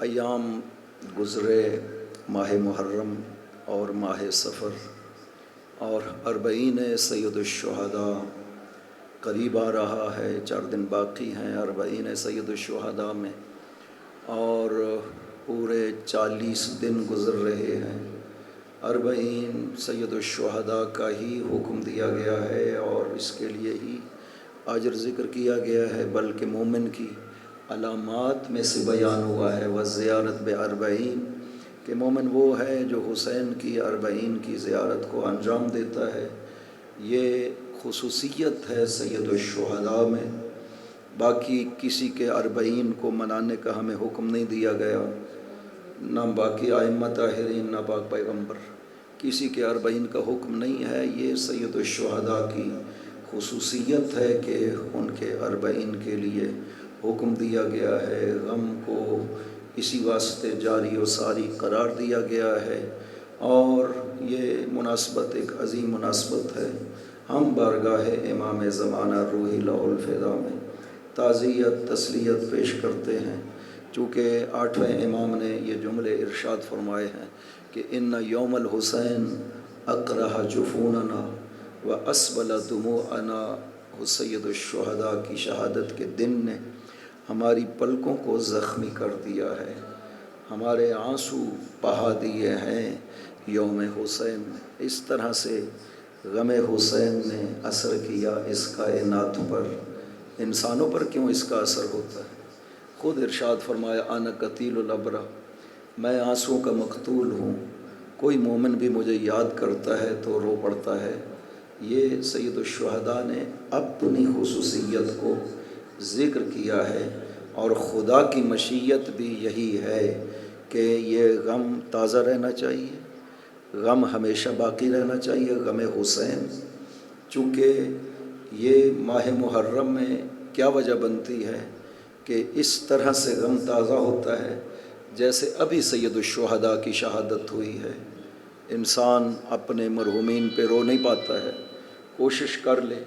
ایام گزرے ماہ محرم اور ماہ سفر اور اربعین سید الشہداء قریب آ رہا ہے، 4 دن باقی ہیں اربعین سید الشہداء میں، اور پورے 40 دن گزر رہے ہیں۔ اربعین سید الشہداء کا ہی حکم دیا گیا ہے اور اس کے لیے ہی اجر ذکر کیا گیا ہے، بلکہ مومن کی علامات میں سے بیان ہوا ہے وزیارت باربعین، کہ مومن وہ ہے جو حسین کی 40 کی زیارت کو انجام دیتا ہے۔ یہ خصوصیت ہے سید الشہداء میں، باقی کسی کے 40 کو منانے کا ہمیں حکم نہیں دیا گیا، نہ باقی ائمہ طاہرین نہ پاک پیغمبر، کسی کے 40 کا حکم نہیں ہے۔ یہ سید الشہداء کی خصوصیت ہے کہ ان کے 40 کے لیے حکم دیا گیا ہے، غم کو اسی واسطے جاری و ساری قرار دیا گیا ہے، اور یہ مناسبت ایک عظیم مناسبت ہے۔ ہم بارگاہ امام زمانہ روحی لہ الفدا میں تعزیت تسلیت پیش کرتے ہیں، چونکہ 8ویں امام نے یہ جملے ارشاد فرمائے ہیں کہ ان یوم الحسین اقرح جفوننا و اسبل دموعنا، سید الشہداء کی شہادت کے دن نے ہماری پلکوں کو زخمی کر دیا ہے، ہمارے آنسو بہا دیے ہیں یوم حسین میں۔ اس طرح سے غم حسین نے اثر کیا اس کائنات پر، انسانوں پر کیوں اس کا اثر ہوتا ہے؟ خود ارشاد فرمایا انا قتیل الابرا، میں آنسوں کا مقتول ہوں، کوئی مومن بھی مجھے یاد کرتا ہے تو رو پڑتا ہے۔ یہ سید الشہداء نے اپنی خصوصیت کو ذکر کیا ہے، اور خدا کی مشیت بھی یہی ہے کہ یہ غم تازہ رہنا چاہیے، غم ہمیشہ باقی رہنا چاہیے، غم حسین۔ چونکہ یہ ماہ محرم میں کیا وجہ بنتی ہے کہ اس طرح سے غم تازہ ہوتا ہے جیسے ابھی سید الشہداء کی شہادت ہوئی ہے۔ انسان اپنے مرحومین پہ رو نہیں پاتا ہے، کوشش کر لے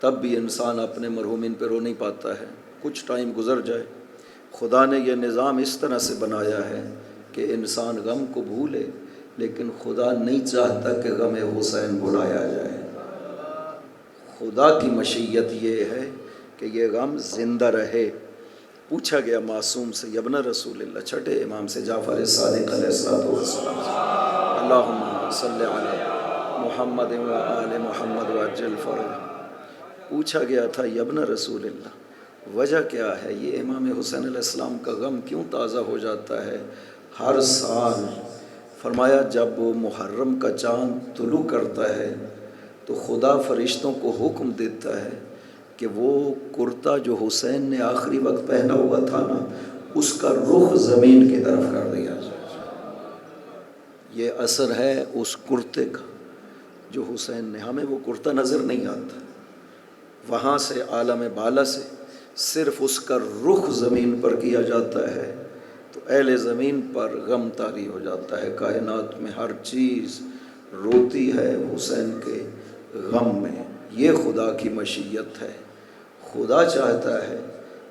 تب بھی انسان اپنے مرحومین پہ رو نہیں پاتا ہے، کچھ ٹائم گزر جائے۔ خدا نے یہ نظام اس طرح سے بنایا ہے کہ انسان غم کو بھولے، لیکن خدا نہیں چاہتا کہ غم حسین بھلایا جائے۔ خدا کی مشیت یہ ہے کہ یہ غم زندہ رہے۔ پوچھا گیا معصوم سے یبن رسول اللہ، 6 امام سے جعفر صادق علیہ السلام، اللہم صلی علی محمد و آل محمد وعجل فرجہ، پوچھا گیا تھا یبن رسول اللہ وجہ کیا ہے، یہ امام حسین علیہ السلام کا غم کیوں تازہ ہو جاتا ہے ہر سال؟ فرمایا جب وہ محرم کا چاند طلوع کرتا ہے تو خدا فرشتوں کو حکم دیتا ہے کہ وہ کرتا جو حسین نے آخری وقت پہنا ہوا تھا نا، اس کا رخ زمین کی طرف کر دیا جائے۔ یہ اثر ہے اس کرتے کا جو حسین نے، ہمیں وہ کرتا نظر نہیں آتا، وہاں سے عالم بالا سے صرف اس کا رخ زمین پر کیا جاتا ہے تو اہل زمین پر غم طاری ہو جاتا ہے، کائنات میں ہر چیز روتی ہے حسین کے غم میں۔ یہ خدا کی مشیت ہے، خدا چاہتا ہے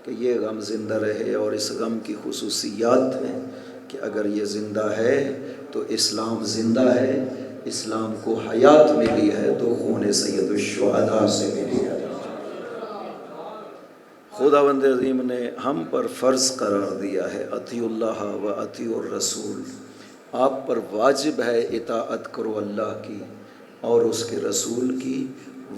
کہ یہ غم زندہ رہے، اور اس غم کی خصوصیات ہیں کہ اگر یہ زندہ ہے تو اسلام زندہ ہے، اسلام کو حیات ملی ہے تو خون سید الشہداء سے ملی ہے۔ خداوند عظیم نے ہم پر فرض قرار دیا ہے اطیع اللہ و اطیع الرسول، آپ پر واجب ہے اطاعت کرو اللہ کی اور اس کے رسول کی،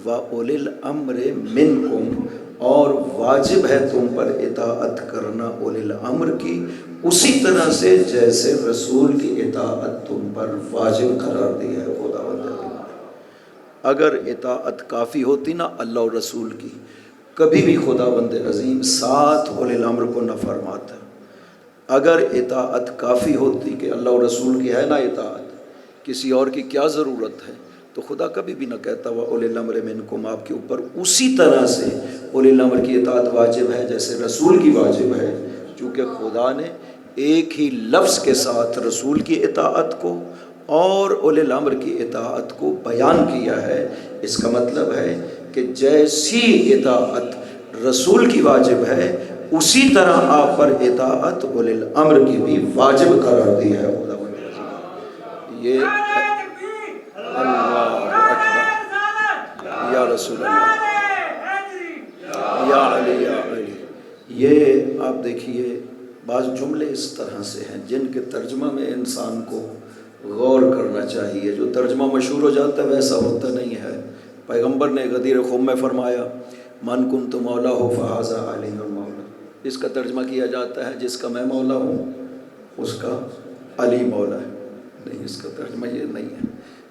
و اولی الامر منکم، اور واجب ہے تم پر اطاعت کرنا اولی الامر کی، اسی طرح سے جیسے رسول کی اطاعت تم پر واجب قرار دیا ہے خداوند عظیم۔ اگر اطاعت کافی ہوتی نا اللہ اور رسول کی، کبھی بھی خداوند عظیم ساتھ اولی الامر کو نہ فرماتا۔ اگر اطاعت کافی ہوتی کہ اللہ اور رسول کی ہے نا اطاعت، کسی اور کی کیا ضرورت ہے، تو خدا کبھی بھی نہ کہتا وہ اولی الامر منکم، آپ کے اوپر اسی طرح سے اولی الامر کی اطاعت واجب ہے جیسے رسول کی واجب ہے، چونکہ خدا نے ایک ہی لفظ کے ساتھ رسول کی اطاعت کو اور اولی الامر کی اطاعت کو بیان کیا ہے۔ اس کا مطلب ہے کہ جیسی اطاعت رسول کی واجب ہے اسی طرح آپ پر اطاعت اولی الامر کی بھی واجب قرار دی ہے خدا بندے۔ یہ اللہ اکبر یا رسول اللہ یا علی یا علی۔ یہ آپ دیکھیے بعض جملے اس طرح سے ہیں جن کے ترجمہ میں انسان کو غور کرنا چاہیے۔ جو ترجمہ مشہور ہو جاتا ہے ویسا ہوتا نہیں ہے۔ پیغمبر نے غدیر خم میں فرمایا من کنت مولا ہو فہذا علی مولا، اس کا ترجمہ کیا جاتا ہے جس کا میں مولا ہوں اس کا علی مولا ہے۔ نہیں، اس کا ترجمہ یہ نہیں ہے،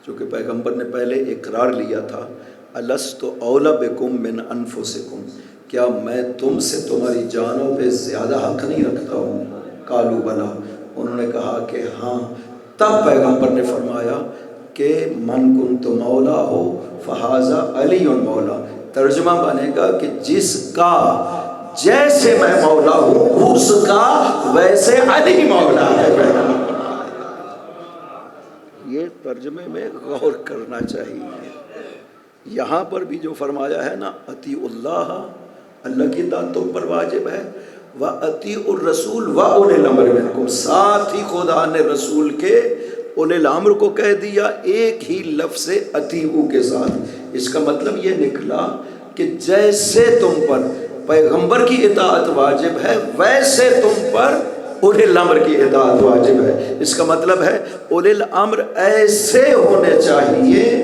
چونکہ پیغمبر نے پہلے اقرار لیا تھا الست اولا بکم من انفسکم، کیا میں تم سے تمہاری جانوں پہ زیادہ حق نہیں رکھتا ہوں؟ قالوا بلا، انہوں نے کہا کہ ہاں۔ تب پیغمبر نے فرمایا کہ من کنت مولا ہو فہذا علی مولا، ترجمہ بنے گا کہ جس کا جیسے میں مولا ہوں اس کا ویسے علی مولا ہے۔ یہ ترجمے میں غور کرنا چاہیے۔ یہاں پر بھی جو فرمایا ہے نا اطیعوا اللہ، اللہ کی اطاعت تم پر واجب ہے، وَأَطِيعُوا الرَّسُولَ وَأُولِي الْأَمْرِ مِنْكُمْ، ساتھ ہی خدا نے رسول کے اولی الامر کو کہہ دیا ایک ہی لفظ اطیعوا کے ساتھ۔ اس کا مطلب یہ نکلا کہ جیسے تم پر پیغمبر کی اطاعت واجب ہے ویسے تم پر اولی الامر کی اطاعت واجب ہے۔ اس کا مطلب ہے اولی الامر ایسے ہونے چاہیے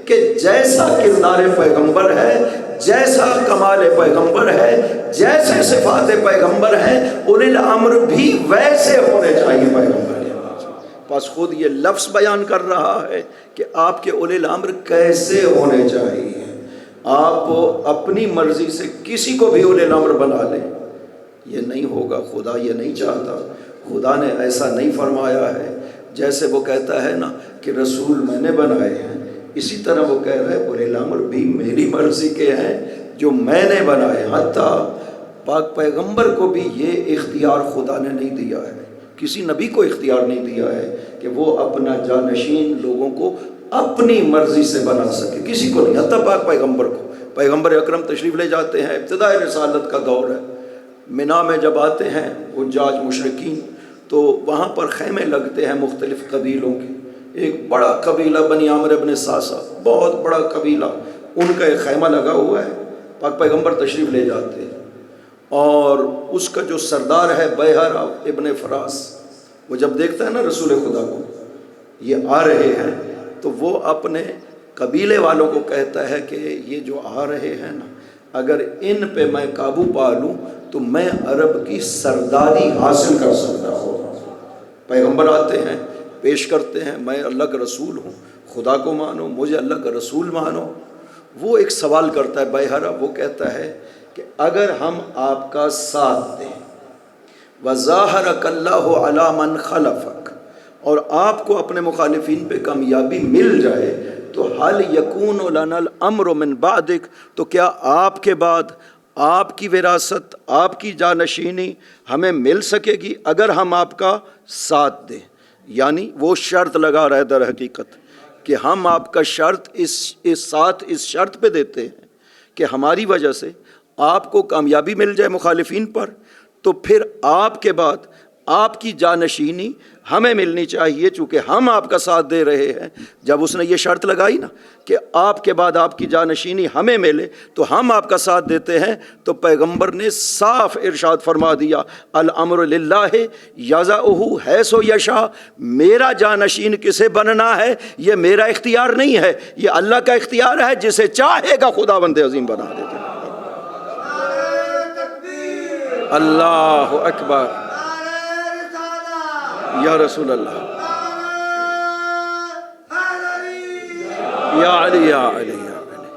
کہ جیسا کردار پیغمبر ہے، جیسا کمال پیغمبر ہے، جیسے صفات پیغمبر ہیں، اولی الامر بھی ویسے ہونے چاہیے پیغمبر کے پاس۔ خود یہ لفظ بیان کر رہا ہے کہ آپ کے اولی الامر کیسے ہونے چاہیے۔ آپ اپنی مرضی سے کسی کو بھی اولی الامر بنا لیں، یہ نہیں ہوگا، خدا یہ نہیں چاہتا۔ خدا نے ایسا نہیں فرمایا ہے جیسے وہ کہتا ہے نا کہ رسول میں نے بنائے ہیں، اسی طرح وہ کہہ رہے ہیں اولی الامر بھی میری مرضی کے ہیں جو میں نے بنائے۔ حتیٰ پاک پیغمبر کو بھی یہ اختیار خدا نے نہیں دیا ہے، کسی نبی کو اختیار نہیں دیا ہے کہ وہ اپنا جانشین لوگوں کو اپنی مرضی سے بنا سکے، کسی کو نہیں، حتیٰ پاک پیغمبر کو۔ پیغمبر اکرم تشریف لے جاتے ہیں، ابتدائی رسالت کا دور ہے، منا میں جب آتے ہیں حجاج مشرکین تو وہاں پر خیمے لگتے ہیں مختلف قبیلوں کے۔ ایک بڑا قبیلہ بنی عامر ابن ساسا، بہت بڑا قبیلہ، ان کا ایک خیمہ لگا ہوا ہے، پاک پیغمبر تشریف لے جاتے ہیں، اور اس کا جو سردار ہے بیہر ابن فراس، وہ جب دیکھتا ہے نا رسول خدا کو یہ آ رہے ہیں تو وہ اپنے قبیلے والوں کو کہتا ہے کہ یہ جو آ رہے ہیں نا اگر ان پہ میں قابو پا لوں تو میں عرب کی سرداری حاصل کر سکتا ہوں۔ پیغمبر آتے ہیں، پیش کرتے ہیں میں اللہ کا رسول ہوں، خدا کو مانو، مجھے اللہ کا رسول مانو۔ وہ ایک سوال کرتا ہے بیہرہ، وہ کہتا ہے کہ اگر ہم آپ کا ساتھ دیں وَظَاهَرَكَ اللَّهُ عَلَى مَنْ خَلَفَكَ، اور آپ کو اپنے مخالفین پہ کامیابی مل جائے تو هَلْ يَكُونُ لَنَا الْأَمْرُ مِنْ بَعْدِكَ، تو کیا آپ کے بعد آپ کی وراثت، آپ کی جانشینی ہمیں مل سکے گی اگر ہم آپ کا ساتھ دیں؟ یعنی وہ شرط لگا رہا ہے در حقیقت کہ ہم آپ کا شرط اس شرط پہ دیتے ہیں کہ ہماری وجہ سے آپ کو کامیابی مل جائے مخالفین پر، تو پھر آپ کے بعد آپ کی جانشینی ہمیں ملنی چاہیے چونکہ ہم آپ کا ساتھ دے رہے ہیں۔ جب اس نے یہ شرط لگائی نا کہ آپ کے بعد آپ کی جانشینی ہمیں ملے تو ہم آپ کا ساتھ دیتے ہیں، تو پیغمبر نے صاف ارشاد فرما دیا الامر للہ یضعہ حیث یشاء، میرا جانشین کسے بننا ہے یہ میرا اختیار نہیں ہے، یہ اللہ کا اختیار ہے، جسے چاہے گا خداوند عظیم بنا دیتا ہے۔ اللہ اکبر یا رسول اللہ یا علی یا علی یا علی۔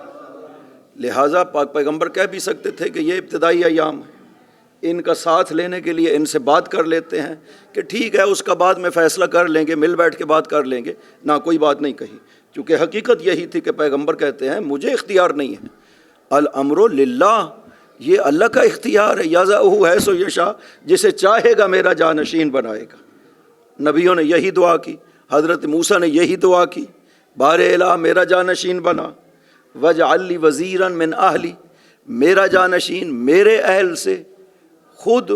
لہٰذا پاک پیغمبر کہہ بھی سکتے تھے کہ یہ ابتدائی ایام ہے، ان کا ساتھ لینے کے لیے ان سے بات کر لیتے ہیں کہ ٹھیک ہے اس کا بعد میں فیصلہ کر لیں گے، مل بیٹھ کے بات کر لیں گے، نہ کوئی بات نہیں کہی، چونکہ حقیقت یہی تھی کہ پیغمبر کہتے ہیں مجھے اختیار نہیں ہے، الامر للہ، یہ اللہ کا اختیار ہے، یضعہ حیث یشاء، جسے چاہے گا میرا جانشین بنائے گا۔ نبیوں نے یہی دعا کی، حضرت موسیٰ نے یہی دعا کی، بار الہ میرا جانشین بنا، وَاجْعَلْ لِي وَزِيرًا مِنْ أَهْلِي، میرا جانشین میرے اہل سے، خود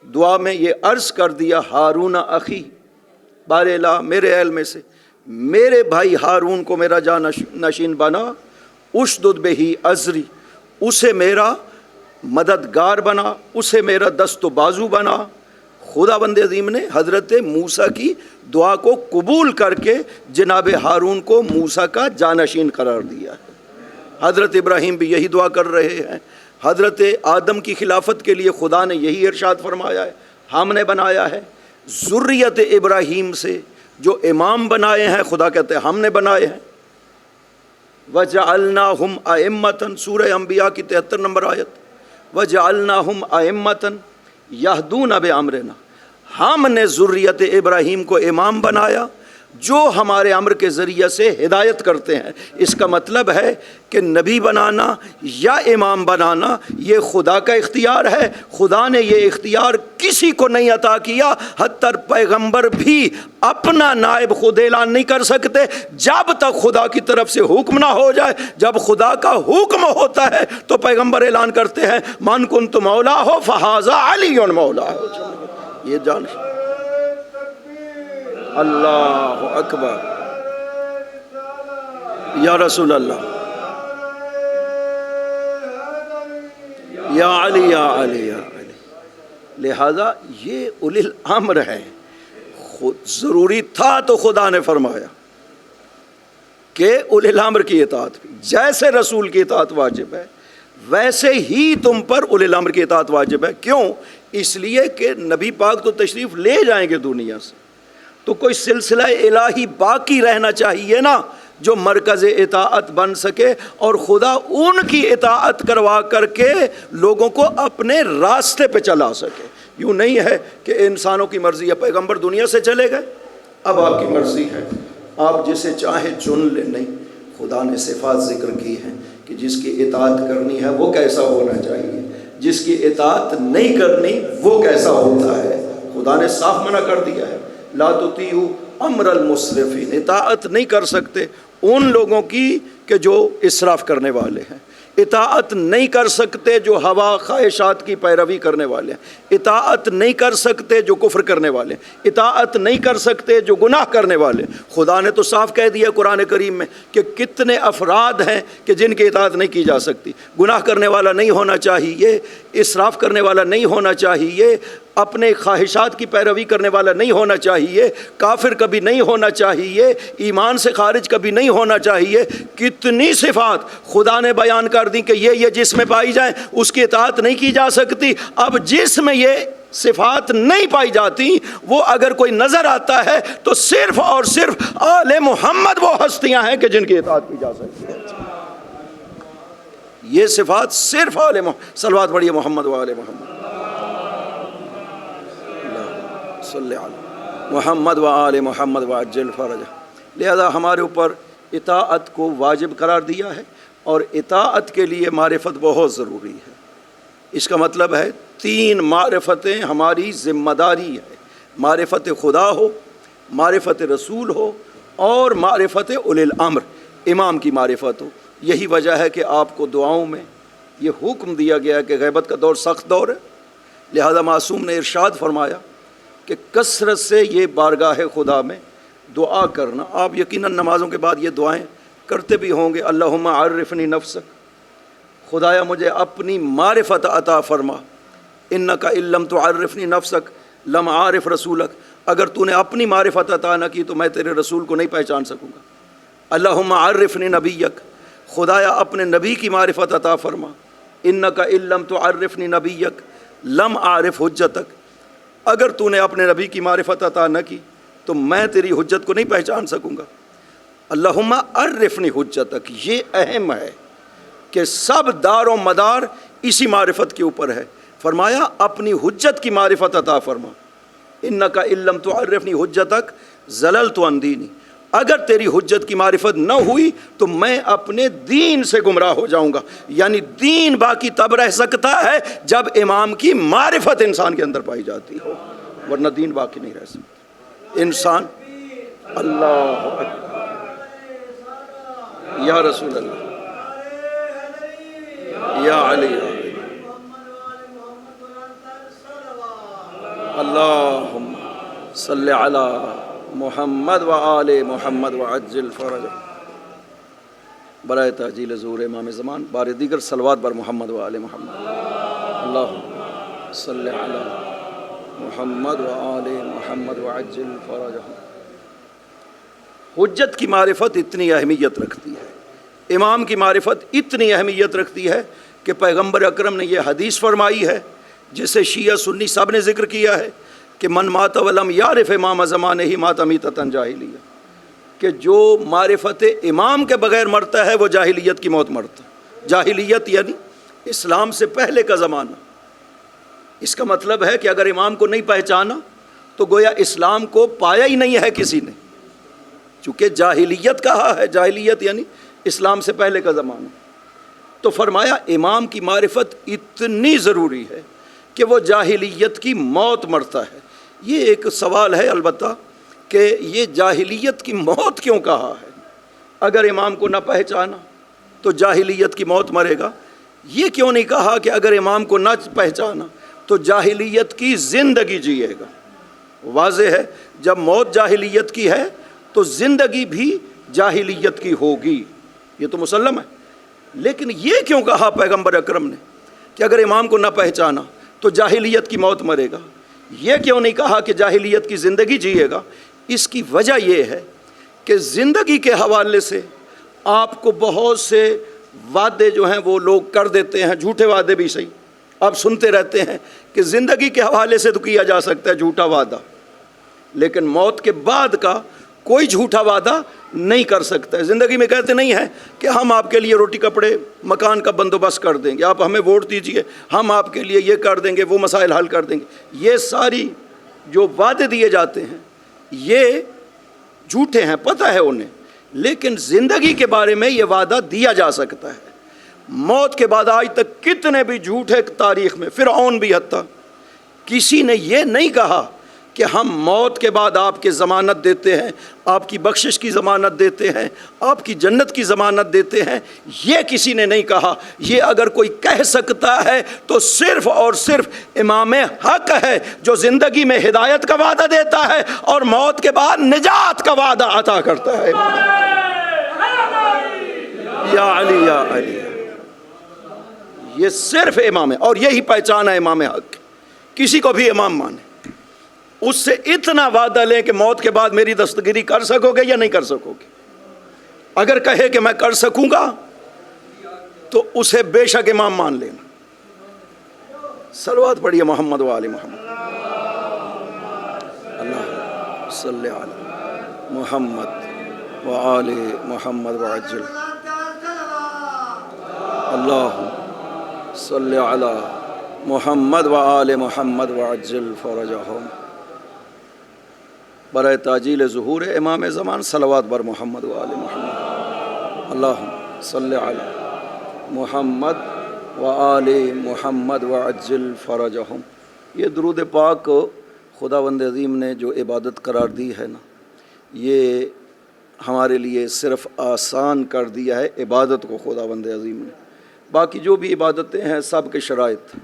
دعا میں یہ عرض کر دیا ہارون اخی، بار الہ میرے علم سے میرے بھائی ہارون کو میرا جانشین بنا، اشدد بہی ازری، اسے میرا مددگار بنا، اسے میرا دست و بازو بنا۔ خدا بند عظیم نے حضرت موسیٰ کی دعا کو قبول کر کے جناب ہارون کو موسیٰ کا جانشین قرار دیا ہے۔ حضرت ابراہیم بھی یہی دعا کر رہے ہیں۔ حضرت آدم کی خلافت کے لیے خدا نے یہی ارشاد فرمایا ہے، ہم نے بنایا ہے۔ ذریت ابراہیم سے جو امام بنائے ہیں، خدا کہتے ہیں ہم نے بنائے ہیں۔ وَجَعَلْنَاهُمْ أَئِمَّةً سورہ انبیاء کی 73 نمبر آیت، وَجَعَلْنَاهُمْ أَئِمَّةً يَهْدُونَ بِأَمْرِنَا، ہم نے ذریت ابراہیم کو امام بنایا جو ہمارے امر کے ذریعے سے ہدایت کرتے ہیں۔ اس کا مطلب ہے کہ نبی بنانا یا امام بنانا یہ خدا کا اختیار ہے۔ خدا نے یہ اختیار کسی کو نہیں عطا کیا، حتیٰ پیغمبر بھی اپنا نائب خود اعلان نہیں کر سکتے جب تک خدا کی طرف سے حکم نہ ہو جائے۔ جب خدا کا حکم ہوتا ہے تو پیغمبر اعلان کرتے ہیں من کنت مولا ہو فہذا علی مولا ہو۔ یہ جان اللہ اکبر، یا رسول اللہ، یا علی یا علی یا علی۔ لہذا یہ اولی الامر ہے، خود ضروری تھا تو خدا نے فرمایا کہ اولی الامر کی اطاعت بھی، جیسے رسول کی اطاعت واجب ہے ویسے ہی تم پر اولی الامر کی اطاعت واجب ہے۔ کیوں؟ اس لیے کہ نبی پاک تو تشریف لے جائیں گے دنیا سے، تو کوئی سلسلہ الہی باقی رہنا چاہیے نا جو مرکز اطاعت بن سکے، اور خدا ان کی اطاعت کروا کر کے لوگوں کو اپنے راستے پہ چلا سکے۔ یوں نہیں ہے کہ انسانوں کی مرضی ہے، پیغمبر دنیا سے چلے گئے، اب آپ کی مرضی ہے، آپ جسے چاہے چن لیں۔ نہیں، خدا نے صفات ذکر کی ہیں کہ جس کی اطاعت کرنی ہے وہ کیسا ہونا چاہیے، جس کی اطاعت نہیں کرنی وہ کیسا ہوتا ہے۔ خدا نے صاف منع کر دیا ہے، لا تطیعوا امر المسرفین، اطاعت نہیں کر سکتے ان لوگوں کی کہ جو اسراف کرنے والے ہیں، اطاعت نہیں کر سکتے جو ہوا خواہشات کی پیروی کرنے والے ہیں، اطاعت نہیں کر سکتے جو کفر کرنے والے ہیں، اطاعت نہیں کر سکتے جو گناہ کرنے والے۔ خدا نے تو صاف کہہ دیا قرآن کریم میں کہ کتنے افراد ہیں کہ جن کی اطاعت نہیں کی جا سکتی۔ گناہ کرنے والا نہیں ہونا چاہیے، اسراف کرنے والا نہیں ہونا چاہیے، اپنے خواہشات کی پیروی کرنے والا نہیں ہونا چاہیے، کافر کبھی نہیں ہونا چاہیے، ایمان سے خارج کبھی نہیں ہونا چاہیے۔ کتنی صفات خدا نے بیان کر دی کہ یہ جس میں پائی جائیں اس کی اطاعت نہیں کی جا سکتی۔ اب جس میں یہ صفات نہیں پائی جاتی وہ اگر کوئی نظر آتا ہے تو صرف اور صرف آل محمد وہ ہستیاں ہیں کہ جن کی اطاعت کی جا سکتی ہے۔ یہ صفات صرف آل محمد، صلوات پڑھیے محمد و آل محمد، صلی علی محمد و آل محمد وعجل فرجہ۔ لہذا ہمارے اوپر اطاعت کو واجب قرار دیا ہے، اور اطاعت کے لیے معرفت بہت ضروری ہے۔ اس کا مطلب ہے 3 معرفتیں ہماری ذمہ داری ہے، معرفت خدا ہو، معرفت رسول ہو، اور معرفت اولی الامر، امام کی معرفت ہو۔ یہی وجہ ہے کہ آپ کو دعاؤں میں یہ حکم دیا گیا کہ غیبت کا دور سخت دور ہے، لہذا معصوم نے ارشاد فرمایا کہ کثرت سے یہ بارگاہ خدا میں دعا کرنا۔ آپ یقیناً نمازوں کے بعد یہ دعائیں کرتے بھی ہوں گے، اللہم عرفنی نفسک، خدایا مجھے اپنی معرفت عطا فرما، انک ان لم تعرفنی نفسک لم عارف رسولک، اگر تو نے اپنی معرفت عطا نہ کی تو میں تیرے رسول کو نہیں پہچان سکوں گا۔ اللہم عرفنی نبیک، خدایا اپنے نبی کی معرفت عطا فرما، انک ان لم تعرفنی نبیک لم عارف حجتک، اگر تو نے اپنے نبی کی معرفت عطا نہ کی تو میں تیری حجت کو نہیں پہچان سکوں گا۔ اللہم عرفنی حجتک، یہ اہم ہے کہ سب دار و مدار اسی معرفت کے اوپر ہے۔ فرمایا اپنی حجت کی معرفت عطا فرما، انک ان لم تعرفنی حجتک زللت عن دینی، اگر تیری حجت کی معرفت نہ ہوئی تو میں اپنے دین سے گمراہ ہو جاؤں گا۔ یعنی دین باقی تب رہ سکتا ہے جب امام کی معرفت انسان کے اندر پائی جاتی ہو، ورنہ دین باقی نہیں رہ سکتا۔ انسان اللہ اکبر، یا رسول اللہ، یا علی، اللہم صلی علی محمد و آل محمد وعجل فرج برائے تعجیل ظہور امام زمان بار دیگر صلوات بر محمد و آل محمد اللہم صلی علی محمد و آل محمد وعجل فرج۔ حجت کی معرفت اتنی اہمیت رکھتی ہے، امام کی معرفت اتنی اہمیت رکھتی ہے کہ پیغمبر اکرم نے یہ حدیث فرمائی ہے جسے شیعہ سنی سب نے ذکر کیا ہے کہ من مات ولم یعرف امام زمانہ ہی مات میتۃ جاہلیہ، کہ جو معرفت امام کے بغیر مرتا ہے وہ جاہلیت کی موت مرتا ہے۔ جاہلیت یعنی اسلام سے پہلے کا زمانہ۔ اس کا مطلب ہے کہ اگر امام کو نہیں پہچانا تو گویا اسلام کو پایا ہی نہیں ہے کسی نے، چونکہ جاہلیت کہا ہے، جاہلیت یعنی اسلام سے پہلے کا زمانہ۔ تو فرمایا امام کی معرفت اتنی ضروری ہے کہ وہ جاہلیت کی موت مرتا ہے۔ یہ ایک سوال ہے البتہ کہ یہ جاہلیت کی موت کیوں کہا ہے؟ اگر امام کو نہ پہچانا تو جاہلیت کی موت مرے گا، یہ کیوں نہیں کہا کہ اگر امام کو نہ پہچانا تو جاہلیت کی زندگی جیے گا؟ واضح ہے جب موت جاہلیت کی ہے تو زندگی بھی جاہلیت کی ہوگی، یہ تو مسلم ہے۔ لیکن یہ کیوں کہا پیغمبر اکرم نے کہ اگر امام کو نہ پہچانا تو جاہلیت کی موت مرے گا؟ یہ کیوں نہیں کہا کہ جاہلیت کی زندگی جیے گا؟ اس کی وجہ یہ ہے کہ زندگی کے حوالے سے آپ کو بہت سے وعدے جو ہیں وہ لوگ کر دیتے ہیں، جھوٹے وعدے بھی صحیح، آپ سنتے رہتے ہیں کہ زندگی کے حوالے سے تو کیا جا سکتا ہے جھوٹا وعدہ، لیکن موت کے بعد کا کوئی جھوٹا وعدہ نہیں کر سکتا ہے۔ زندگی میں کہتے نہیں ہیں کہ ہم آپ کے لیے روٹی کپڑے مکان کا بندوبست کر دیں گے، آپ ہمیں ووٹ دیجئے، ہم آپ کے لیے یہ کر دیں گے، وہ مسائل حل کر دیں گے۔ یہ ساری جو وعدے دیے جاتے ہیں یہ جھوٹے ہیں، پتہ ہے انہیں، لیکن زندگی کے بارے میں یہ وعدہ دیا جا سکتا ہے۔ موت کے بعد آج تک کتنے بھی جھوٹے تاریخ میں، فرعون بھی حتیٰ، کسی نے یہ نہیں کہا کہ ہم موت کے بعد آپ کے ضمانت دیتے ہیں، آپ کی بخشش کی ضمانت دیتے ہیں، آپ کی جنت کی ضمانت دیتے ہیں، یہ کسی نے نہیں کہا۔ یہ اگر کوئی کہہ سکتا ہے تو صرف اور صرف امام حق ہے جو زندگی میں ہدایت کا وعدہ دیتا ہے اور موت کے بعد نجات کا وعدہ عطا کرتا ہے۔ یا علی یا علی، یہ صرف امام ہے، اور یہی پہچان ہے امام حق۔ کسی کو بھی امام مانے، اس سے اتنا وعدہ لیں کہ موت کے بعد میری دستگیری کر سکو گے یا نہیں کر سکو گے۔ اگر کہے کہ میں کر سکوں گا تو اسے بے شک امام مان لینا۔ صلوات پڑھیے محمد و آل محمد۔ اللہ صلی علی محمد و آل محمد وعجل اللہ صلی علی محمد و آل محمد وعجل فرجہم برائے تعجیل ظہور امام زمان صلوات بر محمد و آل محمد اللہم صلی علی محمد و آل محمد وعجل فرجہم۔ یہ درود پاک خداوند عظیم نے جو عبادت قرار دی ہے نا، یہ ہمارے لیے صرف آسان کر دیا ہے عبادت کو خداوند عظیم نے۔ باقی جو بھی عبادتیں ہیں سب کے شرائط،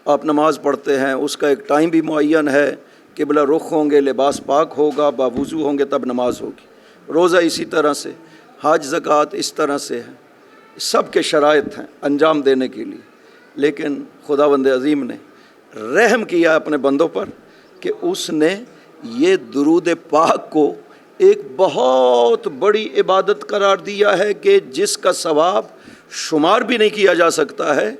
آپ نماز پڑھتے ہیں اس کا ایک ٹائم بھی معین ہے، قبلہ رخ ہوں گے، لباس پاک ہوگا، باوضو ہوں گے تب نماز ہوگی، روزہ اسی طرح سے، حج زکوٰۃ اس طرح سے ہے، سب کے شرائط ہیں انجام دینے کے لیے۔ لیکن خداوند عظیم نے رحم کیا اپنے بندوں پر کہ اس نے یہ درود پاک کو ایک بہت بڑی عبادت قرار دیا ہے کہ جس کا ثواب شمار بھی نہیں کیا جا سکتا ہے،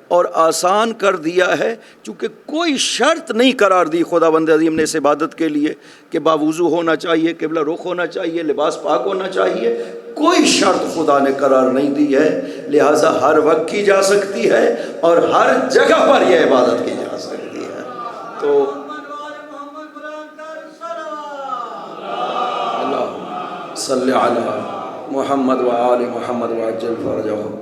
اور آسان کر دیا ہے، چونکہ کوئی شرط نہیں قرار دی خداوند عظیم نے اس عبادت کے لیے کہ باوضو ہونا چاہیے، قبلہ رخ ہونا چاہیے، لباس پاک ہونا چاہیے، کوئی شرط خدا نے قرار نہیں دی ہے، لہٰذا ہر وقت کی جا سکتی ہے اور ہر جگہ پر یہ عبادت کی جا سکتی ہے۔ تو اللہ صلی علی محمد و آل محمد وعجل فرجہم۔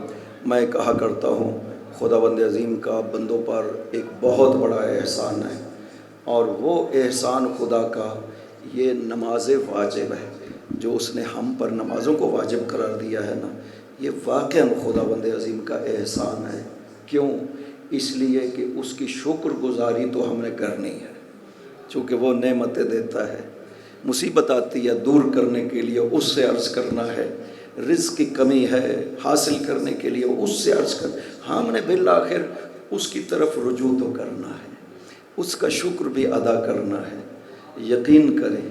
میں کہا کرتا ہوں خداوند عظیم کا بندوں پر ایک بہت بڑا احسان ہے، اور وہ احسان خدا کا یہ نماز واجب ہے، جو اس نے ہم پر نمازوں کو واجب قرار دیا ہے نا، یہ واقعاً خداوند عظیم کا احسان ہے۔ کیوں؟ اس لیے کہ اس کی شکر گزاری تو ہم نے کرنی ہے۔ چونکہ وہ نعمتیں دیتا ہے. مصیبت آتی ہے دور کرنے کے لیے اس سے عرض کرنا ہے، رزق کی کمی ہے حاصل کرنے کے لیے اس سے عرض کر. ہم نے بالآخر اس کی طرف رجوع تو کرنا ہے، اس کا شکر بھی ادا کرنا ہے. یقین کریں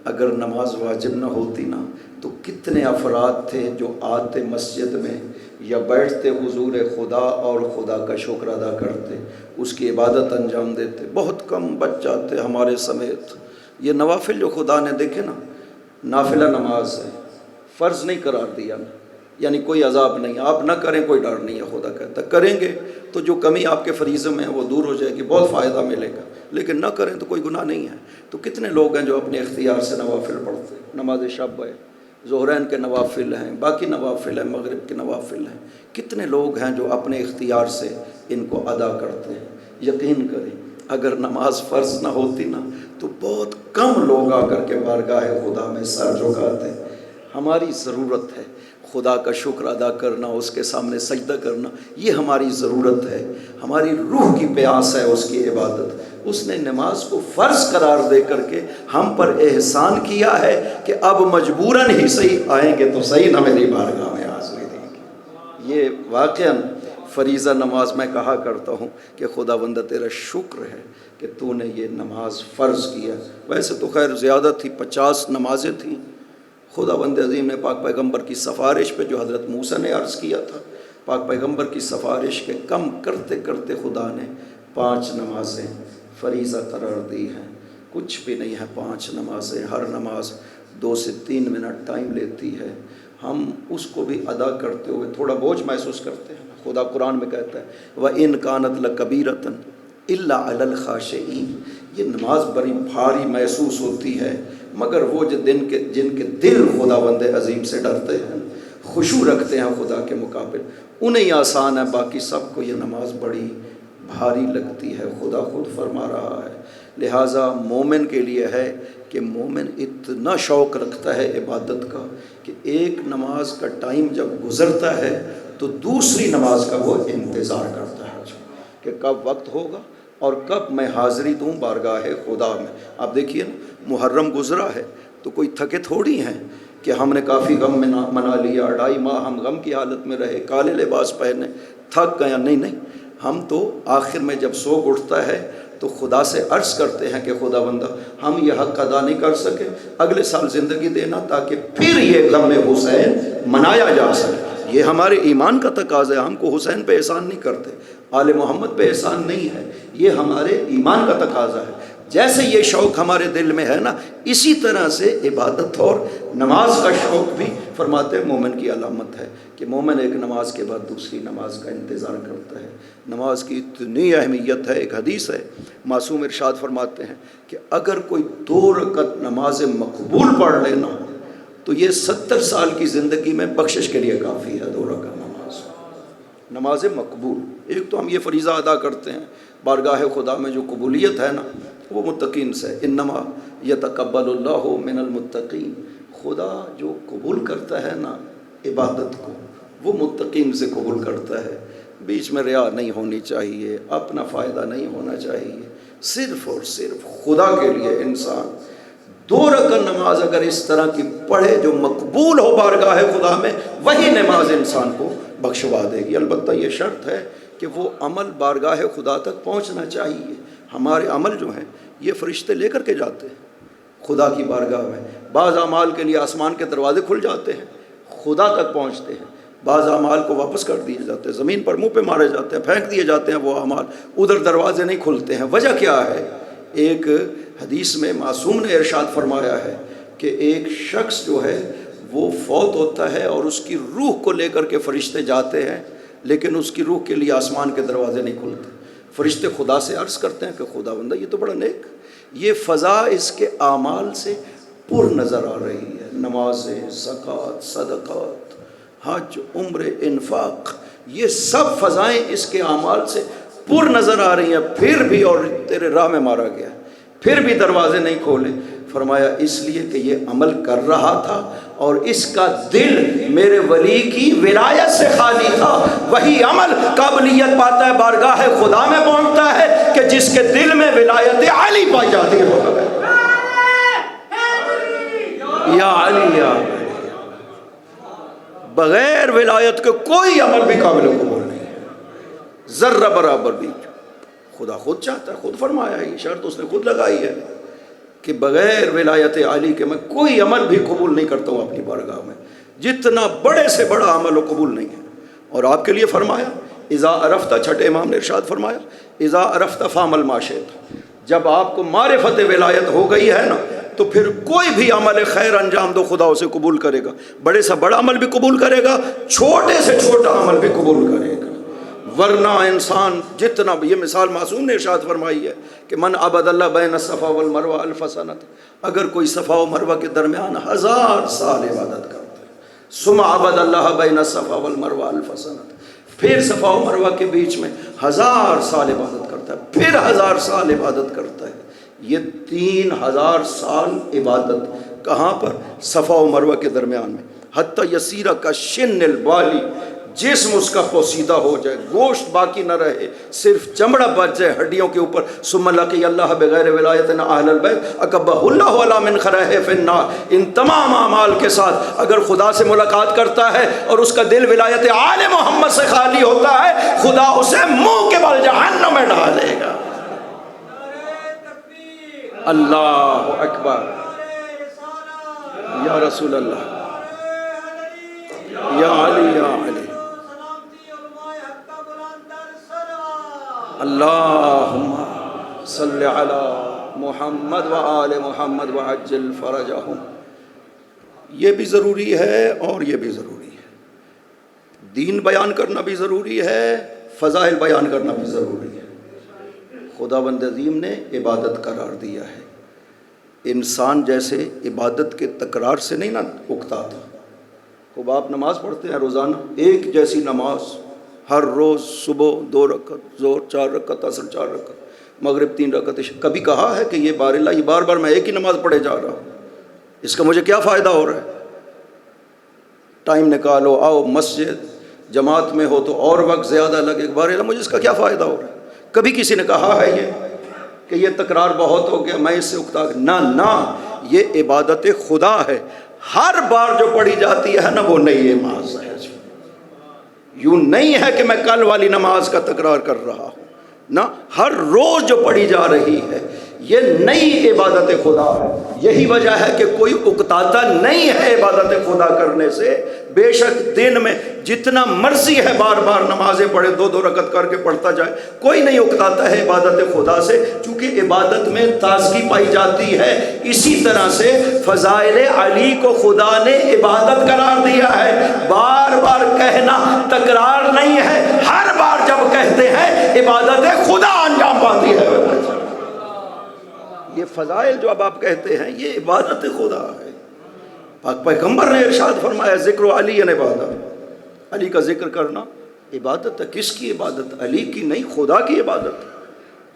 اگر نماز واجب نہ ہوتی نا تو کتنے افراد تھے جو آتے مسجد میں یا بیٹھتے حضور خدا اور خدا کا شکر ادا کرتے، اس کی عبادت انجام دیتے. بہت کم بچ جاتے ہمارے سمیت. یہ نوافل جو خدا نے دیکھے نا، نافلہ نماز ہے، فرض نہیں قرار دیا نا، یعنی کوئی عذاب نہیں. آپ نہ کریں کوئی ڈر نہیں ہے. خدا کہتا ہے کریں گے تو جو کمی آپ کے فریضے میں ہے وہ دور ہو جائے گی، بہت فائدہ ملے گا. لیکن نہ کریں تو کوئی گناہ نہیں ہے. تو کتنے لوگ ہیں جو اپنے اختیار سے نوافل پڑھتے ہیں. نماز شب ہے، ظہرین کے نوافل ہیں، باقی نوافل ہیں، مغرب کے نوافل ہیں. کتنے لوگ ہیں جو اپنے اختیار سے ان کو ادا کرتے ہیں. یقین کریں اگر نماز فرض نہ ہوتی نا تو بہت کم لوگ آ کر کے بارگاہ خدا میں سر جھکاتے. ہماری ضرورت ہے خدا کا شکر ادا کرنا، اس کے سامنے سجدہ کرنا. یہ ہماری ضرورت ہے، ہماری روح کی پیاس ہے اس کی عبادت. اس نے نماز کو فرض قرار دے کر کے ہم پر احسان کیا ہے کہ اب مجبوراً ہی صحیح آئیں گے تو صحیح نہ میری بارگاہ میں حاضری دیں گے. یہ واقعاً فریضہ نماز میں کہا کرتا ہوں کہ خدا بندہ تیرا شکر ہے کہ تو نے یہ نماز فرض کیا. ویسے تو خیر زیادہ تھی، 50 نمازیں تھیں. خدا بند عظیم نے پاک پیغمبر کی سفارش پہ جو حضرت موسیٰ نے عرض کیا تھا، پاک پیغمبر کی سفارش کے کم کرتے کرتے خدا نے 5 نمازیں فریضہ قرار دی ہیں. کچھ بھی نہیں ہے 5 نمازیں. ہر نماز 2 سے 3 منٹ ٹائم لیتی ہے. ہم اس کو بھی ادا کرتے ہوئے تھوڑا بوجھ محسوس کرتے ہیں. خدا قرآن میں کہتا ہے وَإِنْ كَانَتْ لَكَبِيرَةً إِلَّا عَلَى الْخَاشِعِينَ. یہ نماز بڑی بھاری محسوس ہوتی ہے مگر وہ جو جن کے دل خدا بند عظیم سے ڈرتے ہیں، خشوع رکھتے ہیں خدا کے مقابل، انہیں آسان ہے. باقی سب کو یہ نماز بڑی بھاری لگتی ہے. خدا خود فرما رہا ہے. لہٰذا مومن کے لیے ہے کہ مومن اتنا شوق رکھتا ہے عبادت کا کہ ایک نماز کا ٹائم جب گزرتا ہے تو دوسری نماز کا وہ انتظار کرتا ہے کہ کب وقت ہوگا اور کب میں حاضری دوں بارگاہ خدا میں. آپ دیکھیے نا محرم گزرا ہے تو کوئی تھکے تھوڑی ہیں کہ ہم نے کافی غم منا لیا، 2.5 ماہ ہم غم کی حالت میں رہے، کالے لباس پہنے، تھک گیا. نہیں، ہم تو آخر میں جب سوگ اٹھتا ہے تو خدا سے عرض کرتے ہیں کہ خدا بندہ ہم یہ حق ادا نہیں کر سکے، اگلے سال زندگی دینا تاکہ پھر یہ غم حسین منایا جا سکے. یہ ہمارے ایمان کا تقاضا ہے. ہم کو حسین پہ احسان نہیں کرتے، آل محمد پہ احسان نہیں ہے، یہ ہمارے ایمان کا تقاضا ہے. جیسے یہ شوق ہمارے دل میں ہے نا، اسی طرح سے عبادت اور نماز کا شوق بھی فرماتے ہیں مومن کی علامت ہے کہ مومن ایک نماز کے بعد دوسری نماز کا انتظار کرتا ہے. نماز کی اتنی اہمیت ہے. ایک حدیث ہے، معصوم ارشاد فرماتے ہیں کہ اگر کوئی 2 رکعت نماز مقبول پڑھ لینا تو یہ 70 سال کی زندگی میں بخشش کے لیے کافی ہے. 2 رکعت نماز مقبول. ایک تو ہم یہ فریضہ ادا کرتے ہیں، بارگاہ خدا میں جو قبولیت ہے نا وہ متقین سے. انما یتقبل اللہ من المتقین. خدا جو قبول کرتا ہے نا عبادت کو وہ متقین سے قبول کرتا ہے. بیچ میں ریا نہیں ہونی چاہیے، اپنا فائدہ نہیں ہونا چاہیے. صرف اور صرف خدا کے لیے انسان 2 رکعت نماز اگر اس طرح کی پڑھے جو مقبول ہو بارگاہ خدا میں، وہی نماز انسان کو بخشوا دے گی. البتہ یہ شرط ہے کہ وہ عمل بارگاہ خدا تک پہنچنا چاہیے. ہمارے عمل جو ہیں یہ فرشتے لے کر کے جاتے ہیں خدا کی بارگاہ میں. بعض اعمال کے لیے آسمان کے دروازے کھل جاتے ہیں، خدا تک پہنچتے ہیں. بعض اعمال کو واپس کر دیے جاتے ہیں، زمین پر منہ پہ مارے جاتے ہیں، پھینک دیے جاتے ہیں. وہ اعمال ادھر دروازے نہیں کھلتے ہیں. وجہ کیا ہے؟ ایک حدیث میں معصوم نے ارشاد فرمایا ہے کہ ایک شخص جو ہے وہ فوت ہوتا ہے اور اس کی روح کو لے کر کے فرشتے جاتے ہیں، لیکن اس کی روح کے لیے آسمان کے دروازے نہیں کھلتے. فرشتے خدا سے عرض کرتے ہیں کہ خدا بندہ یہ تو بڑا نیک، یہ فضا اس کے اعمال سے پر نظر آ رہی ہے. نمازیں، زکوٰۃ، صدقات، حج، عمرے، انفاق، یہ سب فضائیں اس کے اعمال سے پر نظر آ رہی ہیں. پھر بھی اور تیرے راہ میں مارا گیا، پھر بھی دروازے نہیں کھولے. فرمایا اس لیے کہ یہ عمل کر رہا تھا اور اس کا دل میرے ولی کی ولایت سے خالی تھا۔ وہی عمل قابلیت پاتا ہے بارگاہ خدا میں پہنچتا ہے کہ جس کے دل میں ولایت علی پائی جاتی ہے۔ یا علی یا علی، بغیر ولایت کے کوئی عمل بھی قابل قبول نہیں ہے، ذرہ برابر بھی۔ خدا خود چاہتا ہے، خود فرمایا ہے، یہ شرط اس نے خود لگائی ہے کہ بغیر ولایت علی کے میں کوئی عمل بھی قبول نہیں کرتا ہوں اپنی بارگاہ میں، جتنا بڑے سے بڑا عمل ہو قبول نہیں ہے۔ اور آپ کے لیے فرمایا اذا عرفت، چھٹے امام نے ارشاد فرمایا اذا عرفت فعمل ما شئت، جب آپ کو معرفت ولایت ہو گئی ہے نا تو پھر کوئی بھی عمل خیر انجام دو خدا اسے قبول کرے گا، بڑے سے بڑا عمل بھی قبول کرے گا، چھوٹے سے چھوٹا عمل بھی قبول کرے گا۔ ورنہ انسان جتنا، یہ مثال معصوم نے ارشاد فرمائی ہے کہ من عبد اللہ بین الصفا والمروہ الف سنت، اگر کوئی صفا و مروہ کے درمیان 1000 سال عبادت کرتا ہے، ثم عبد اللہ بین الصفا والمروہ الف سنت، پھر صفا و مروہ کے بیچ میں 1000 سال عبادت کرتا ہے، پھر 1000 سال عبادت کرتا ہے، یہ 3000 سال عبادت کہاں پر؟ صفا و مروہ کے درمیان میں، حتی یسیرہ کا شن البالی، جسم اس کا پوسیدہ ہو جائے، گوشت باقی نہ رہے، صرف چمڑا بچ جائے ہڈیوں کے اوپر، ثم لقی اللہ بغیر ولایت اہل البیت اکبہ اللہ علی من خرائح فی النار، ان تمام اعمال کے ساتھ اگر خدا سے ملاقات کرتا ہے اور اس کا دل ولایت آل محمد سے خالی ہوتا ہے، خدا اسے منہ کے بل جہنم میں ڈالے گا۔ اللہ اکبر، یا رسول اللہ، یا علی یا علی، اللہم صلی علی محمد و آل محمد وعجل فرجہم۔ یہ بھی ضروری ہے اور یہ بھی ضروری ہے، دین بیان کرنا بھی ضروری ہے، فضائل بیان کرنا بھی ضروری ہے۔ خداوند عظیم نے عبادت قرار دیا ہے، انسان جیسے عبادت کے تکرار سے نہیں نہ اکتاتا۔ خوب آپ نماز پڑھتے ہیں روزانہ، ایک جیسی نماز ہر روز، صبح 2 رکعت، ظہر 4 رکعت، عصر 4 رکعت، مغرب 3 رکعت، کبھی کہا ہے کہ یہ بار اللہ، یہ بار بار میں ایک ہی نماز پڑھے جا رہا ہوں، اس کا مجھے کیا فائدہ ہو رہا ہے؟ ٹائم نکالو، آؤ مسجد، جماعت میں ہو تو اور وقت زیادہ لگے، بار اللہ مجھے اس کا کیا فائدہ ہو رہا ہے؟ کبھی کسی نے کہا ہے یہ کہ یہ تکرار بہت ہو گیا، میں اس سے اکتا، نہ، یہ عبادت خدا ہے، ہر بار جو پڑھی جاتی ہے نا وہ نئی نماز ہے، یوں نہیں ہے کہ میں کل والی نماز کا تکرار کر رہا ہوں، نہ، ہر روز جو پڑھی جا رہی ہے یہ نئی عبادت خدا ہے۔ یہی وجہ ہے کہ کوئی اکتاتا نہیں ہے عبادت خدا کرنے سے، بے شک دن میں جتنا مرضی ہے بار بار نمازیں پڑھے، 2 رکعت کر کے پڑھتا جائے، کوئی نہیں اکتاتا ہے عبادت خدا سے، چونکہ عبادت میں تازگی پائی جاتی ہے۔ اسی طرح سے فضائل علی کو خدا نے عبادت قرار دیا ہے، بار بار کہنا تکرار نہیں ہے، ہر بار جب کہتے ہیں عبادت خدا انجام پاتی ہے۔ یہ فضائل جو اب آپ کہتے ہیں یہ عبادت خدا ہے۔ پاک پیغمبر نے ارشاد فرمایا ذکر علی عبادت، علی کا ذکر کرنا عبادت ہے۔ کس کی عبادت؟ علی کی نہیں، خدا کی عبادت۔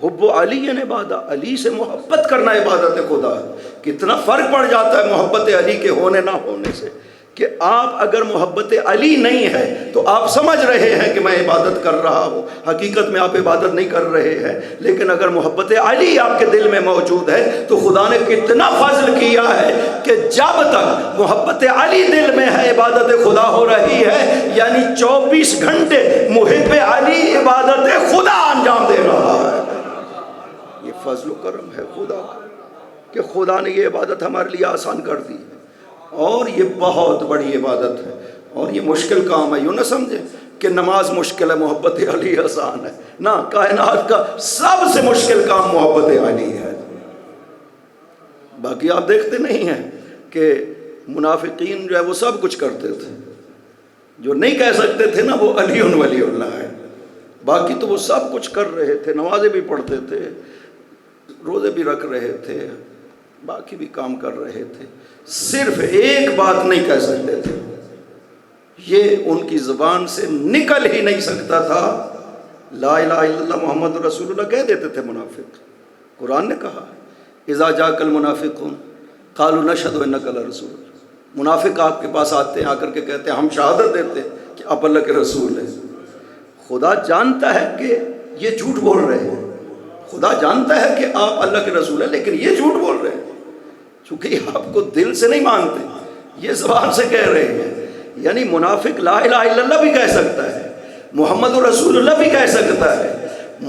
حب علی عبادت، علی سے محبت کرنا عبادت خدا ہے۔ کتنا فرق پڑ جاتا ہے محبت علی کے ہونے نہ ہونے سے، کہ آپ اگر محبت علی نہیں ہے تو آپ سمجھ رہے ہیں کہ میں عبادت کر رہا ہوں، حقیقت میں آپ عبادت نہیں کر رہے ہیں۔ لیکن اگر محبت علی آپ کے دل میں موجود ہے تو خدا نے کتنا فضل کیا ہے کہ جب تک محبت علی دل میں ہے عبادت خدا ہو رہی ہے، یعنی 24 گھنٹے محب علی عبادت خدا انجام دے رہا ہے۔ یہ فضل و کرم ہے خدا کا کہ خدا نے یہ عبادت ہمارے لیے آسان کر دی، اور یہ بہت بڑی عبادت ہے، اور یہ مشکل کام ہے۔ یوں نہ سمجھیں کہ نماز مشکل ہے، محبت علی آسان ہے، نہ، کائنات کا سب سے مشکل کام محبت علی ہے۔ باقی آپ دیکھتے نہیں ہیں کہ منافقین جو ہے وہ سب کچھ کرتے تھے، جو نہیں کہہ سکتے تھے نا وہ علی ولی اللہ ہے، باقی تو وہ سب کچھ کر رہے تھے، نمازیں بھی پڑھتے تھے، روزے بھی رکھ رہے تھے، باقی بھی کام کر رہے تھے، صرف ایک بات نہیں کہہ سکتے تھے، یہ ان کی زبان سے نکل ہی نہیں سکتا تھا، لا الہ الا اللہ محمد رسول اللہ کہہ دیتے تھے منافق۔ قرآن نے کہا اذا جاءک المنافقون قالوا نشهد انک لرسول اللہ، منافق آپ کے پاس آتے ہیں، آ کر کے کہتے ہیں ہم شہادت دیتے ہیں کہ آپ اللہ کے رسول ہیں۔ خدا جانتا ہے کہ یہ جھوٹ بول رہے ہیں، خدا جانتا ہے کہ آپ اللہ کے رسول ہیں، لیکن یہ جھوٹ بول رہے ہیں چونکہ یہ آپ کو دل سے نہیں مانتے، یہ زبان سے کہہ رہے ہیں۔ یعنی منافق لا الہ الا اللہ بھی کہہ سکتا ہے، محمد رسول اللہ بھی کہہ سکتا ہے،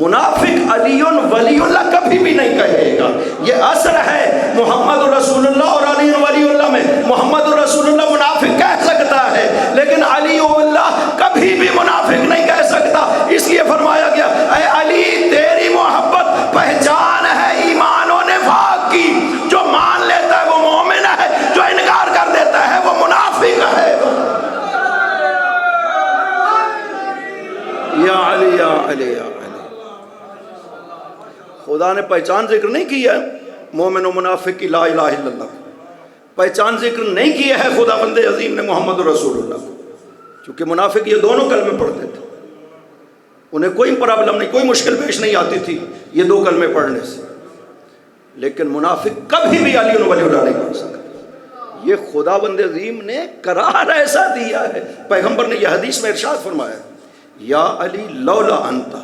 منافق علی ولی اللہ کبھی بھی نہیں کہے گا۔ یہ اثر ہے محمد رسول اللہ اور علی ولی اللہ میں۔ محمد رسول اللہ منافق کہہ سکتا ہے لیکن علی اللہ کبھی بھی منافق نہیں کہہ سکتا۔ اس لیے فرمایا گیا اے علی تیری محبت پہچان ہے ایمان و نفاق کی، جو مان لیتا ہے وہ مومن ہے، جو انکار کر دیتا ہے وہ منافق ہے۔ یا علی یا علی یا علی۔ خدا نے پہچان ذکر نہیں کیا ہے مومن و منافق کی لا الہ الا اللہ کو، پہچان ذکر نہیں کیا ہے خدا بند عظیم نے محمد رسول اللہ کو، چونکہ منافق یہ دونوں کلمے پڑھتے تھے، انہیں کوئی پرابلم نہیں، کوئی مشکل پیش نہیں آتی تھی یہ دو کلمے پڑھنے سے، لیکن منافق کبھی بھی علی ولی اللہ نہیں پڑھ سکتا۔ یہ خدا بند عظیم نے قرار ایسا دیا ہے، پیغمبر نے یہ حدیث میں ارشاد فرمایا یا علی لولا انت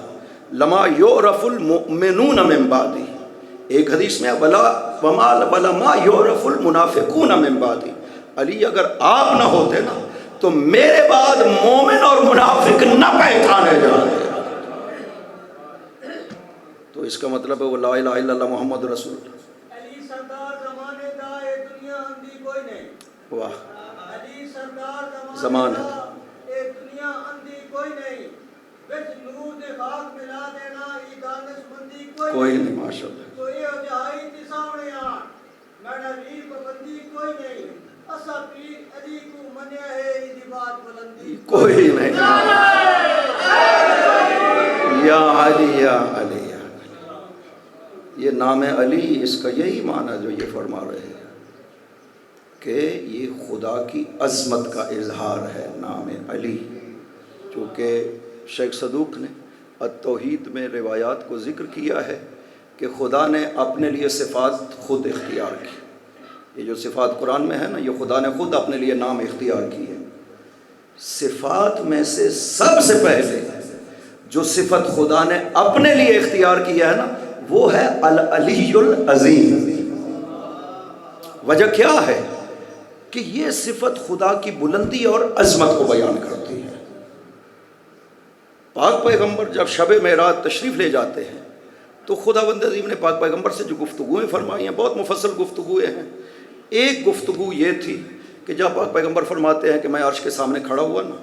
لما یعرف المؤمنون من بعدی، ایک حدیث میں ولا ما یعرف المنافقون من بعدی، علی اگر آپ نہ ہوتے نا تو میرے بعد مومن اور منافق نہ پہچانے جاتے۔ تو اس کا مطلب ہے وہ لا الہ الا اللہ محمد رسول اللہ۔ علی سردار زمانے دا اے دنیا اندھی کوئی نہیں، واہ، علی سردار زمانے دا اے دنیا اندھی کوئی نہیں، وچ نور دے خاک ملا دینا ای دانش مندی کوئی نہیں، ماشاء اللہ۔ کوئی اجائی تی سامنے آن میڈا ویر پابندی کوئی نہیں، اسا پیر علی کو منیا ہے ای دی بات بلندی کوئی نہیں۔ یا علی یا علی یا علی، یہ نام علی اس کا یہی معنی جو یہ فرما رہے ہیں کہ یہ خدا کی عظمت کا اظہار ہے نام علی، چونکہ شیخ صدوق نے التوحید میں روایات کو ذکر کیا ہے کہ خدا نے اپنے لیے صفات خود اختیار کی، یہ جو صفات قرآن میں ہے نا یہ خدا نے خود اپنے لیے نام اختیار کی ہے۔ صفات میں سے سب سے پہلے جو صفت خدا نے اپنے لیے اختیار کیا ہے نا وہ ہے العلی العظیم۔ وجہ کیا ہے کہ یہ صفت خدا کی بلندی اور عظمت کو بیان کرتی ہے۔ پاک پیغمبر جب شب معراج تشریف لے جاتے ہیں تو خدا بند عظیم نے پاک پیغمبر سے جو گفتگویں فرمائی ہیں بہت مفصل گفتگویں ہیں۔ ایک گفتگو یہ تھی کہ جب پاک پیغمبر فرماتے ہیں کہ میں عرش کے سامنے کھڑا ہوا نا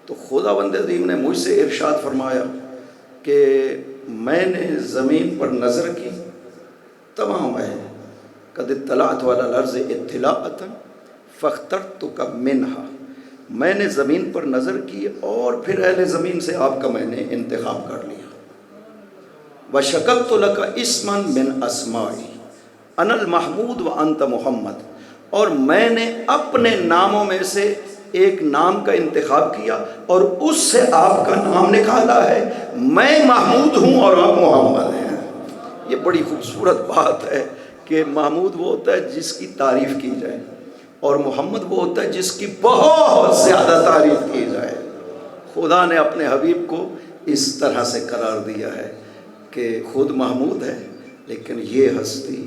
تو خدا بند عظیم نے مجھ سے ارشاد فرمایا کہ میں نے زمین پر نظر کی تمام ہے قد اطلعت علی الارض اطلاعۃ فاخترتک منہا، میں نے زمین پر نظر کی اور پھر اہل زمین سے آپ کا میں نے انتخاب کر لیا۔ وَشَكَكْتُ لَكَ اسْمًا مِنْ أَسْمَائِي أَنَا الْمَحْمُودُ وَأَنْتَ مُحَمَّد، اور میں نے اپنے ناموں میں سے ایک نام کا انتخاب کیا اور اس سے آپ کا نام نکالا ہے، میں محمود ہوں اور آپ محمد ہیں۔ یہ بڑی خوبصورت بات ہے کہ محمود وہ ہوتا ہے جس کی تعریف کی جائے اور محمد وہ ہوتا ہے جس کی بہت زیادہ تعریف کی جائے۔ خدا نے اپنے حبیب کو اس طرح سے قرار دیا ہے کہ خود محمود ہے لیکن یہ ہستی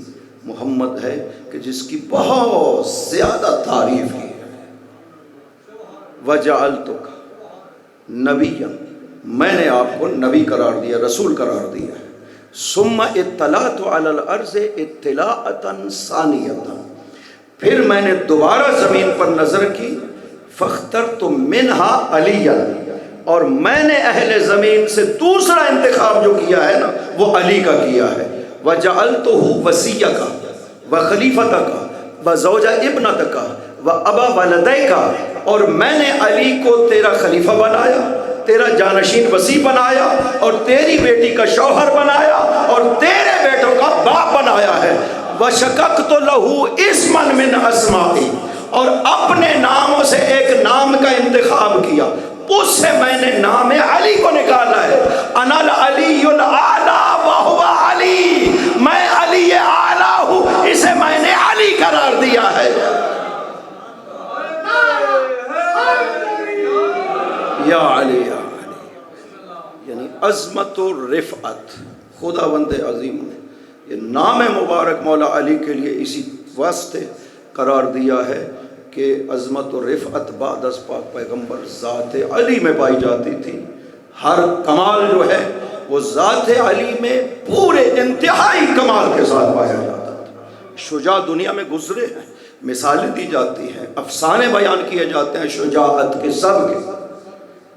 محمد ہے کہ جس کی بہت زیادہ تعریف کی ہے۔ وَجَعَلْتُكَ نَبِيًّا، میں نے آپ کو نبی قرار دیا، رسول قرار دیا ہے۔ ثُمَّ اطَّلَعْتُ عَلَى الْأَرْضِ اطِّلَاعَةً ثَانِيَةً، پھر میں نے دوبارہ زمین پر نظر کی، فَاخْتَرْتُ مِنْهَا عَلِيًّا، اور میں نے اہل زمین سے دوسرا انتخاب جو کیا ہے نا وہ علی کا کیا ہے۔ وَجَعَلْتُهُ وَسِيَّكَ وَخَلِيفَتَكَ وَزَوْجَ ابْنَتَكَ وَأَبَا وَلَدَيْكَ، اور میں نے علی کو تیرا خلیفہ بنایا، تیرا جانشین وصی بنایا اور تیری بیٹی کا شوہر بنایا اور تیرے بیٹوں کا باپ بنایا ہے۔ وَشَكَكْتُ لَهُ اسْمًا مِنْ أَسْمَائِي، اور اپنے ناموں سے ایک نام کا انتخاب کیا، اس سے میں نے نام علی کو نکالا ہے۔ انا العلی الاعلی وہو علی، میں علی اعلیٰ ہوں، اسے میں نے علی علی قرار دیا ہے۔ یا علی یا علی، یعنی عظمت و رفعت خداوند عظیم نے یہ نام مبارک مولا علی کے لیے اسی واسطے قرار دیا ہے کہ عظمت و رفعت بعد از پاک پیغمبر ذات علی میں پائی جاتی تھی۔ ہر کمال جو ہے وہ ذات علی میں پورے انتہائی کمال کے ساتھ پایا جاتا تھا۔ شجاع دنیا میں گزرے ہیں، مثالیں دی جاتی ہیں، افسانے بیان کیے جاتے ہیں شجاعت کے سب کے،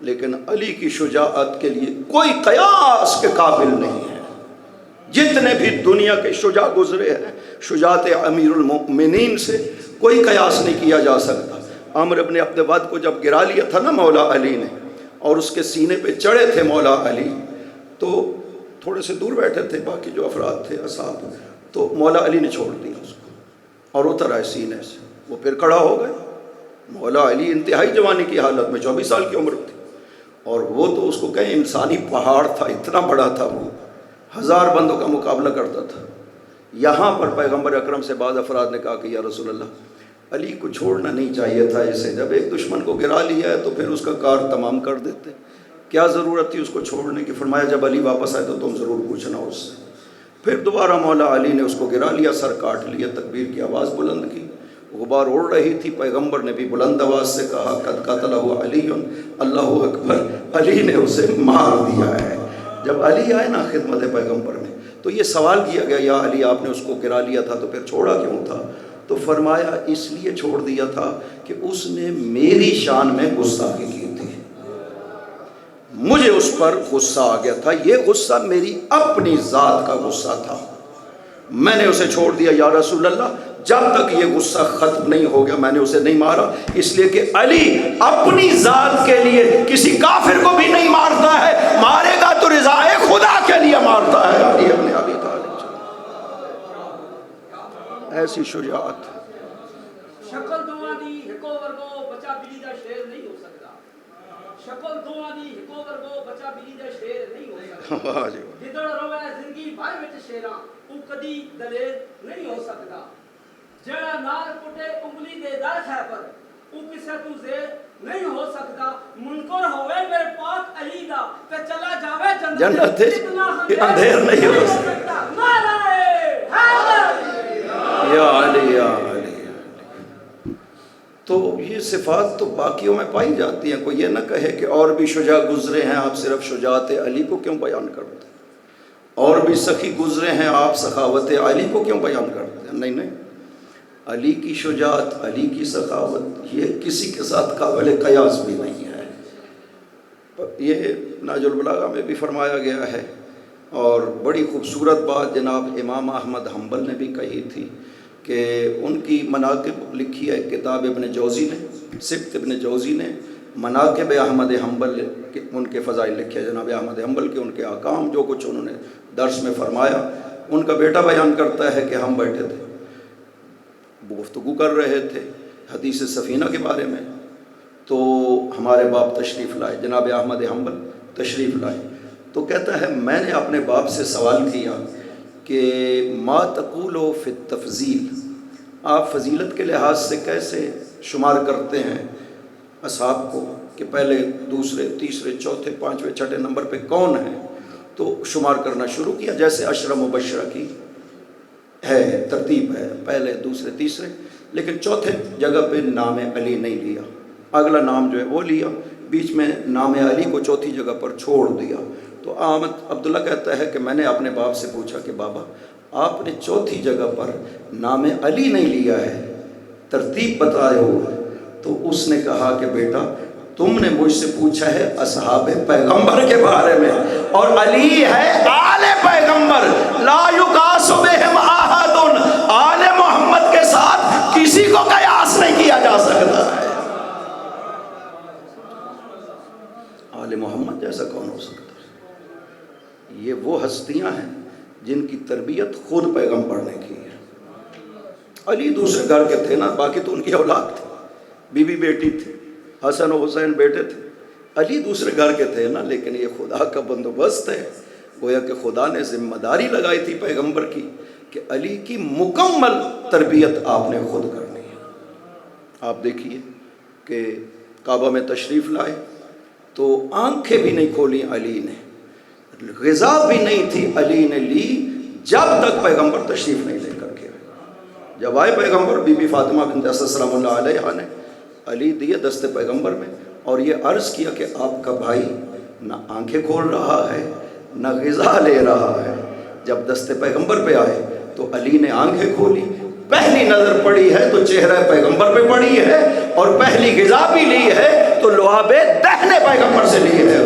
لیکن علی کی شجاعت کے لیے کوئی قیاس کے قابل نہیں ہے۔ جتنے بھی دنیا کے شجاع گزرے ہیں، شجاعت امیر المؤمنین سے کوئی قیاس نہیں کیا جا سکتا۔ عمرو بن عبد ود کو جب گرا لیا تھا نا مولا علی نے، اور اس کے سینے پہ چڑھے تھے مولا علی، تو تھوڑے سے دور بیٹھے تھے باقی جو افراد تھے اصحاب، تو مولا علی نے چھوڑ دیا اس کو اور اتر آئے سینے سے، وہ پھر کھڑا ہو گئے۔ مولا علی انتہائی جوانی کی حالت میں 24 سال کی عمر تھی، اور وہ تو اس کو کہیں انسانی پہاڑ تھا، اتنا بڑا تھا، وہ 1000 بندوں کا مقابلہ کرتا تھا۔ یہاں پر پیغمبر اکرم سے بعض افراد نے کہا کہ یا رسول اللہ، علی کو چھوڑنا نہیں چاہیے تھا، اسے جب ایک دشمن کو گرا لیا ہے تو پھر اس کا کار تمام کر دیتے، کیا ضرورت تھی اس کو چھوڑنے کی؟ فرمایا جب علی واپس آئے تو تم ضرور پوچھنا اس سے۔ پھر دوبارہ مولا علی نے اس کو گرا لیا، سر کاٹ لیا، تکبیر کی آواز بلند کی، غبار اڑ رہی تھی، پیغمبر نے بھی بلند آواز سے کہا قد قتلہ علی، اللہ اکبر، علی نے اسے مار دیا ہے۔ جب علی آئے نا خدمت پیغمبر میں تو یہ سوال کیا گیا یا علی آپ نے اس کو گرا لیا تھا تو پھر چھوڑا کیوں تھا؟ تو فرمایا اس لیے چھوڑ دیا تھا کہ اس نے میری شان میں گستاخی کی تھی، مجھے اس پر غصہ آ گیا تھا، یہ غصہ میری اپنی ذات کا غصہ تھا، میں نے اسے چھوڑ دیا یا رسول اللہ، جب تک یہ غصہ ختم نہیں ہو گیا میں نے اسے نہیں مارا، اس لیے کہ علی اپنی ذات کے لیے کسی کافر کو بھی نہیں مارتا ہے، مارے گا تو رضائے خدا کے لیے مارتا ہے۔ علی ابن ابی طالب، ایسی شجاعت۔ شکل دوواں دی ہکو ورگو بچا بلی دا شیر نہیں ہو سکتا، شکل دوواں دی ہکو ورگو بچا بلی دا شیر نہیں ہو سکتا، جدڑ روے زندگی بھر وچ شیراں او کدی دلیر نہیں ہو سکتا، جڑا نال پٹے انگلی دے در خیبر او کسے تو زیر نہیں ہو سکتا، منکر ہوئے میرے پاک علی دا تے چلا جاوے جنت یہ اندھیر نہیں ہو سکتا۔ نعرہ حیدر یا علی یا علی۔ تو یہ صفات تو باقیوں میں پائی جاتی ہیں، کوئی یہ نہ کہے کہ اور بھی شجاع گزرے ہیں آپ صرف شجاعت علی کو کیوں بیان کرتے ہیں، اور بھی سخی گزرے ہیں آپ سخاوت علی کو کیوں بیان کرتے ہیں؟ نہیں نہیں، علی کی شجاعت، علی کی سخاوت یہ کسی کے ساتھ قابل قیاس بھی نہیں ہے۔ یہ ناج البلاغہ میں بھی فرمایا گیا ہے، اور بڑی خوبصورت بات جناب امام احمد حنبل نے بھی کہی تھی کہ ان کی مناقب لکھی ہے کتاب ابن جوزی نے، سبت ابن جوزی نے مناقب احمد حنبل ان کے فضائل لکھے، جناب احمد حنبل کے ان کے احکام جو کچھ انہوں نے درس میں فرمایا۔ ان کا بیٹا بیان کرتا ہے کہ ہم بیٹھے تھے، گفتگو کر رہے تھے حدیث سفینہ کے بارے میں، تو ہمارے باپ تشریف لائے، جناب احمد حنبل تشریف لائے، تو کہتا ہے میں نے اپنے باپ سے سوال کیا کہ ما تقول فی التفضیل، آپ فضیلت کے لحاظ سے کیسے شمار کرتے ہیں اصحاب کو کہ پہلے دوسرے تیسرے چوتھے پانچویں چھٹے نمبر پہ کون ہے؟ تو شمار کرنا شروع کیا جیسے عشرہ مبشرہ کی ہے ترتیب ہے، پہلے دوسرے تیسرے، لیکن چوتھے جگہ پہ نام علی نہیں لیا، اگلا نام جو ہے وہ لیا، بیچ میں نام علی کو چوتھی جگہ پر چھوڑ دیا۔ تو احمد عبداللہ کہتا ہے کہ میں نے اپنے باپ سے پوچھا کہ بابا آپ نے چوتھی جگہ پر نام علی نہیں لیا ہے، ترتیب بتائے ہوئے، تو اس نے کہا کہ بیٹا تم نے مجھ سے پوچھا ہے اصحاب پیغمبر کے بارے میں، اور علی ہے آل پیغمبر، لا یقاس بہم احد، آل محمد کے ساتھ کسی کو قیاس نہیں کیا جا سکتا ہے۔ آل محمد جیسا کون ہو سکتا ہے؟ یہ وہ ہستیاں ہیں جن کی تربیت خود پیغمبر نے کی ہے۔ علی دوسرے گھر کے تھے نا، باقی تو ان کی اولاد تھی، بی بی بیٹی تھی، حسن و حسین بیٹے تھے، علی دوسرے گھر کے تھے نا، لیکن یہ خدا کا بندوبست ہے، گویا کہ خدا نے ذمہ داری لگائی تھی پیغمبر کی کہ علی کی مکمل تربیت آپ نے خود کرنی ہے۔ آپ دیکھیے کہ کعبہ میں تشریف لائے تو آنکھیں بھی نہیں کھولی علی نے، غذا بھی نہیں تھی علی نے لی جب تک پیغمبر تشریف نہیں لے کر کے آئے۔ جب آئے پیغمبر، بی بی فاطمہ بنت اسد سلام اللہ علیہ نے علی دیے دست پیغمبر میں، اور یہ عرض کیا کہ آپ کا بھائی نہ آنکھیں کھول رہا ہے نہ غذا لے رہا ہے۔ جب دست پیغمبر پہ آئے تو علی نے آنکھیں کھولی، پہلی نظر پڑی ہے تو چہرہ پیغمبر پہ پڑی ہے، اور پہلی غذا بھی لی ہے تو لعاب دہن پیغمبر سے لی ہے۔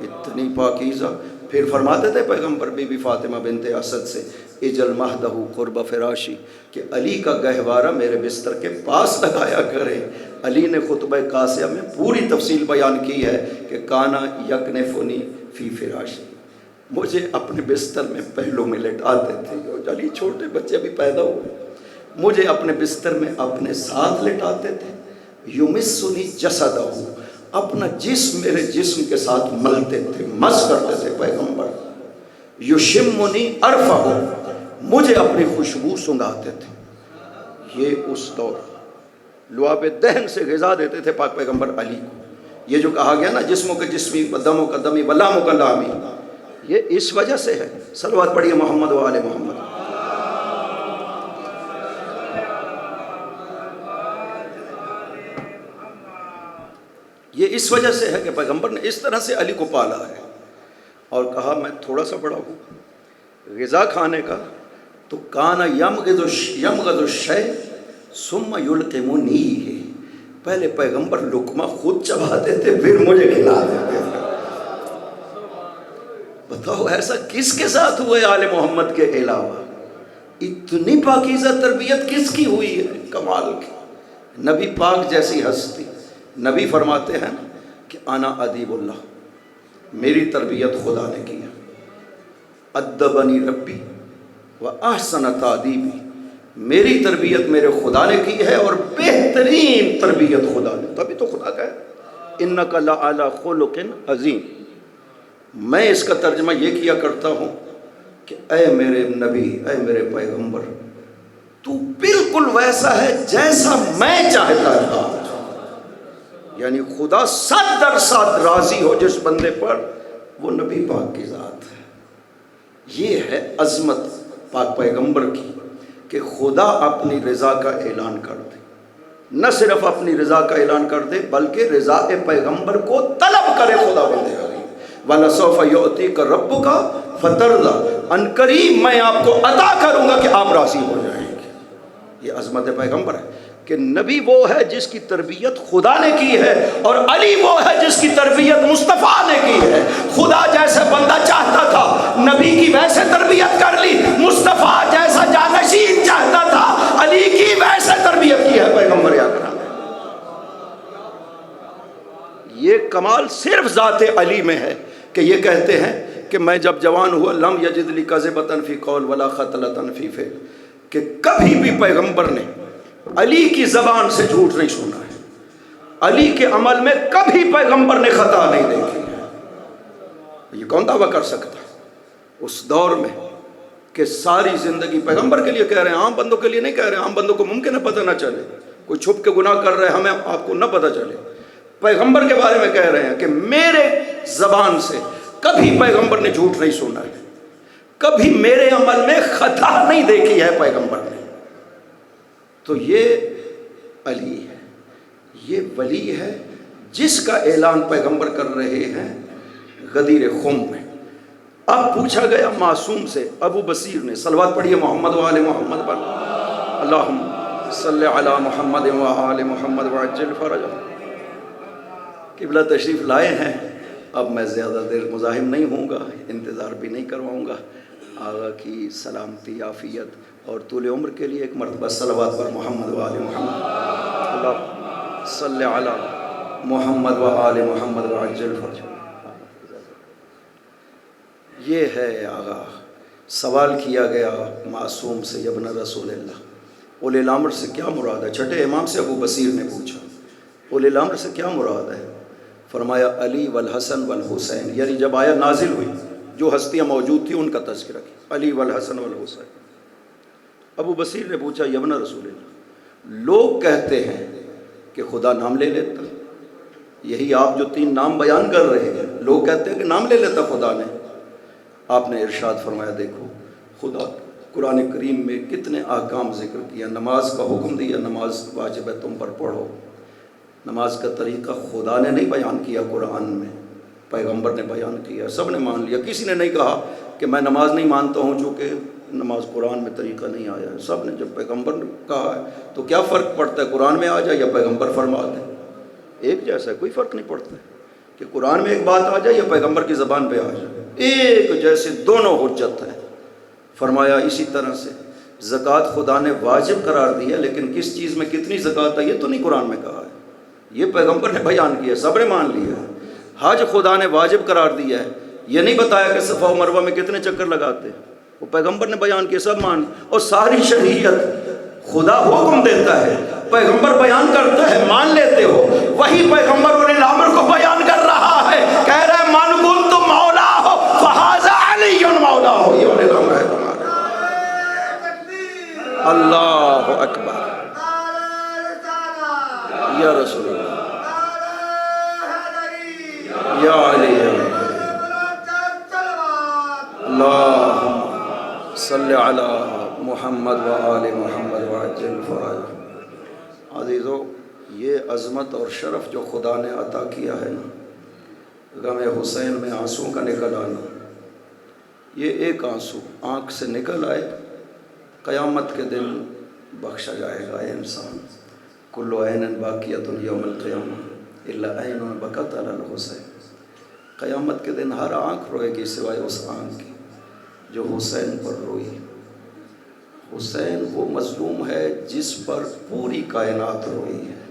اتنی پاکیزہ۔ پھر فرماتے تھے پیغمبر بی بی فاطمہ بنت اسد سے، اجل مہدہ قرب فراشی، کہ علی کا گہوارہ میرے بستر کے پاس لگایا کرے۔ علی نے خطبہ قاسیہ میں پوری تفصیل بیان کی ہے کہ کانا یکنفنی فی فراشی، مجھے اپنے بستر میں پہلو میں لٹاتے تھے۔ علی چھوٹے بچے بھی پیدا ہوئے، مجھے اپنے بستر میں اپنے ساتھ لٹاتے تھے۔ یمسنی جسدہ، اپنا جسم میرے جسم کے ساتھ ملتے تھے، مس کرتے تھے پیغمبر۔ یشمنی عرفہ، مجھے اپنی خوشبو سنگھاتے تھے۔ یہ اس دور لعاب دہن سے غذا دیتے تھے پاک پیغمبر علی کو۔ یہ جو کہا گیا نا جسموں کے جسمی دموں کا دمی ولاموں کا لامی، یہ اس وجہ سے ہے۔ صلوات پڑھیے محمد و آل محمد۔ یہ اس وجہ سے ہے کہ پیغمبر نے اس طرح سے علی کو پالا ہے، اور کہا میں تھوڑا سا بڑا ہوں غذا کھانے کا تو کانا یمغز الشیء ثم یلقمنیہ، پہلے پیغمبر لقمہ خود چباتے تھے پھر مجھے کھلا دیتے تھے۔ بتاؤ ایسا کس کے ساتھ ہوئے آل محمد کے علاوہ؟ اتنی پاکیزہ تربیت کس کی ہوئی ہے؟ کمال کی۔ نبی پاک جیسی ہستی، نبی فرماتے ہیں کہ انا ادیب اللہ، میری تربیت خدا نے کی ہے۔ ادبنی ربی و احسن تادیبی، میری تربیت میرے خدا نے کی ہے اور بہترین تربیت خدا نے، تبھی تو خدا کا ہے انک لعلی خلق عظیم۔ میں اس کا ترجمہ یہ کیا کرتا ہوں کہ اے میرے نبی، اے میرے پیغمبر، تو بالکل ویسا ہے جیسا میں چاہتا تھا۔ یعنی خدا 100% راضی ہو جس بندے پر، وہ نبی پاک کی ذات ہے۔ یہ ہے عظمت پاک پیغمبر کی کہ خدا اپنی رضا کا اعلان کر دے، نہ صرف اپنی رضا کا اعلان کر دے بلکہ رضا پیغمبر کو طلب کرے خدا بندے علی۔ وَلَسَوْفَ يُعْطِيكَ رَبُّكَ فَتَرْضَىٰ، ان قریب میں آپ کو عطا کروں گا کہ آپ راضی ہو جائیں گے۔ یہ عظمت پیغمبر ہے کہ نبی وہ ہے جس کی تربیت خدا نے کی ہے، اور علی وہ ہے جس کی تربیت مصطفیٰ نے کی ہے۔ خدا جیسے بندہ چاہتا تھا نبی کی ویسے تربیت کر لی، مصطفیٰ جیسا جانشین چاہتا تھا علی کی ویسے تربیت کی ہے پیغمبر اکرم۔ یہ کمال صرف ذات علی میں ہے کہ یہ کہتے ہیں کہ میں جب جوان ہوا لم یجد لی کذبۃ فی قول ولا خطلۃ فی فعل، کہ کبھی بھی پیغمبر نے علی کی زبان سے جھوٹ نہیں سنا ہے، علی کے عمل میں کبھی پیغمبر نے خطا نہیں دیکھی ہے۔ یہ کون دعویٰ کر سکتا اس دور میں کہ ساری زندگی پیغمبر کے لیے کہہ رہے ہیں، عام بندوں کے لیے نہیں کہہ رہے ہیں۔ عام بندوں کو ممکن ہے پتہ نہ چلے، کوئی چھپ کے گناہ کر رہے ہیں ہمیں آپ کو نہ پتہ چلے، پیغمبر کے بارے میں کہہ رہے ہیں کہ میرے زبان سے کبھی پیغمبر نے جھوٹ نہیں سنا ہے، کبھی میرے عمل میں خطا نہیں دیکھی ہے پیغمبر نے۔ تو یہ علی ہے، یہ ولی ہے جس کا اعلان پیغمبر کر رہے ہیں غدیر خم میں۔ اب پوچھا گیا معصوم سے، ابو بصیر نے، صلوات پڑھیے محمد و آل محمد پر، اللہم صلی علی محمد و آل محمد وعجل فرجہ۔ قبلہ تشریف لائے ہیں، اب میں زیادہ دیر مزاحم نہیں ہوں گا، انتظار بھی نہیں کرواؤں گا۔ آقا کی سلامتی، عافیت اور طول عمر کے لیے ایک مرتبہ صلوات پر محمد و آل محمد، اللہ صلی علی محمد و آل محمد وعجل فرجہ۔ یہ ہے آقا۔ سوال کیا گیا معصوم سے، ابن رسول اللہ، اولی الامر سے کیا مراد ہے؟ چھٹے امام سے ابو بصیر نے پوچھا اولی الامر سے کیا مراد ہے؟ فرمایا علی والحسن والحسین، یعنی جب آیت نازل ہوئی جو ہستیاں موجود تھیں ان کا تذکرہ کیا، علی والحسن والحسین۔ ابو بصیر نے پوچھا یا ابن رسول اللہ، لوگ کہتے ہیں کہ خدا نام لے لیتا، یہی آپ جو 3 نام بیان کر رہے ہیں، لوگ کہتے ہیں کہ نام لے لیتا خدا نے۔ آپ نے ارشاد فرمایا دیکھو خدا قرآن کریم میں کتنے احکام ذکر کیا، نماز کا حکم دیا، نماز واجب ہے تم پر پڑھو۔ نماز کا طریقہ خدا نے نہیں بیان کیا قرآن میں، پیغمبر نے بیان کیا، سب نے مان لیا۔ کسی نے نہیں کہا کہ میں نماز نہیں مانتا ہوں چونکہ نماز قرآن میں طریقہ نہیں آیا ہے، سب نے جب پیغمبر نے کہا ہے تو کیا فرق پڑتا ہے قرآن میں آ جائے یا پیغمبر فرما دے، ایک جیسا ہے، کوئی فرق نہیں پڑتا ہے کہ قرآن میں ایک بات آ جائے یا پیغمبر کی زبان پہ آ جائے، ایک جیسے دونوں حجت ہے۔ فرمایا اسی طرح سے زکوٰۃ خدا نے واجب قرار دی ہے، لیکن کس چیز میں کتنی زکوٰۃ ہے یہ تو نہیں قرآن میں کہا ہے، یہ پیغمبر نے بیان کیا، سب نے مان لیا ہے۔ حج خدا نے واجب قرار دیا ہے، یہ نہیں بتایا کہ صفا و مروہ میں کتنے چکر لگاتے ہیں، وہ پیغمبر نے بیان کیا، سب مان۔ اور ساری شریعت خدا حکم دیتا ہے، پیغمبر بیان کرتا ہے، مان لیتے ہو، وہی پیغمبر اولی الامر کو بیان کر رہا ہے، کہہ رہا ہے من کنت مولا ہو فہذا علی مولا ہو، یہ اولی الامر ہے تمہارا۔ اللہ اکبر، یا رسول اللہ، یا علی، اللہم صلی علی محمد و آل محمد وعجل فرجہ۔ عزیزو، یہ عظمت اور شرف جو خدا نے عطا کیا ہے نا، غم حسین میں آنسوں کا نکل آنا، یہ ایک آنسو آنکھ سے نکل آئے، قیامت کے دن بخشا جائے گا انسان۔ کل عین باقیۃ یوم القیامہ الا عین بکت علی الحسین۔ قیامت کے دن ہر آنکھ روئے گی سوائے اس آنکھ کی جو حسین پر روئی۔ حسین وہ مظلوم ہے جس پر پوری کائنات روئی ہے۔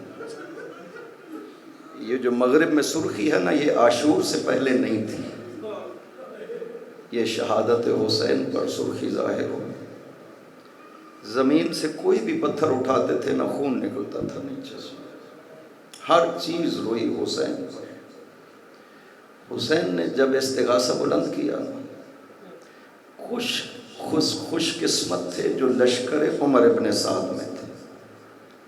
یہ جو مغرب میں سرخی ہے نا، یہ عاشور سے پہلے نہیں تھی، یہ شہادت حسین پر سرخی ظاہر ہو۔ زمین سے کوئی بھی پتھر اٹھاتے تھے نہ خون نکلتا تھا نیچے سے، ہر چیز روئی حسین پر۔ حسین نے جب استغاثہ بلند کیا، خوش قسمت تھے جو لشکر عمر ابن سعد میں تھے۔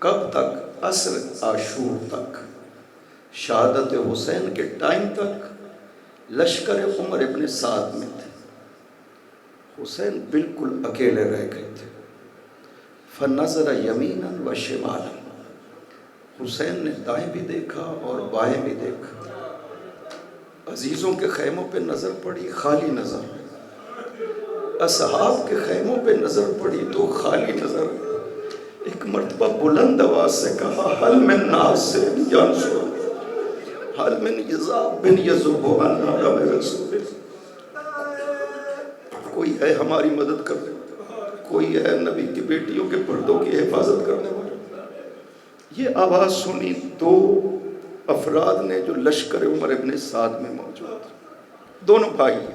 کب تک؟ عصر عاشور تک، شہادت حسین کے ٹائم تک لشکر عمر ابن سعد میں تھے۔ حسین بالکل اکیلے رہ گئے تھے۔ فنظر یمینا و شمالا، حسین نے دائیں بھی دیکھا اور بائیں بھی دیکھا۔ عزیزوں کے خیموں پہ نظر پڑی، خالی نظر، اصحاب کے خیموں پہ نظر پڑی تو خالی نظر۔ ایک مرتبہ بلند آواز سے کہا حل من ناصر ینصر، حل من عذاب یذب عنا غم رسول، کوئی ہے ہماری مدد کرنے والا، کوئی ہے نبی کی بیٹیوں کے پردوں کی حفاظت کرنے والا۔ یہ آواز سنی 2 افراد نے جو لشکر عمر ابن سعد میں موجود تھے، دونوں بھائی ہیں۔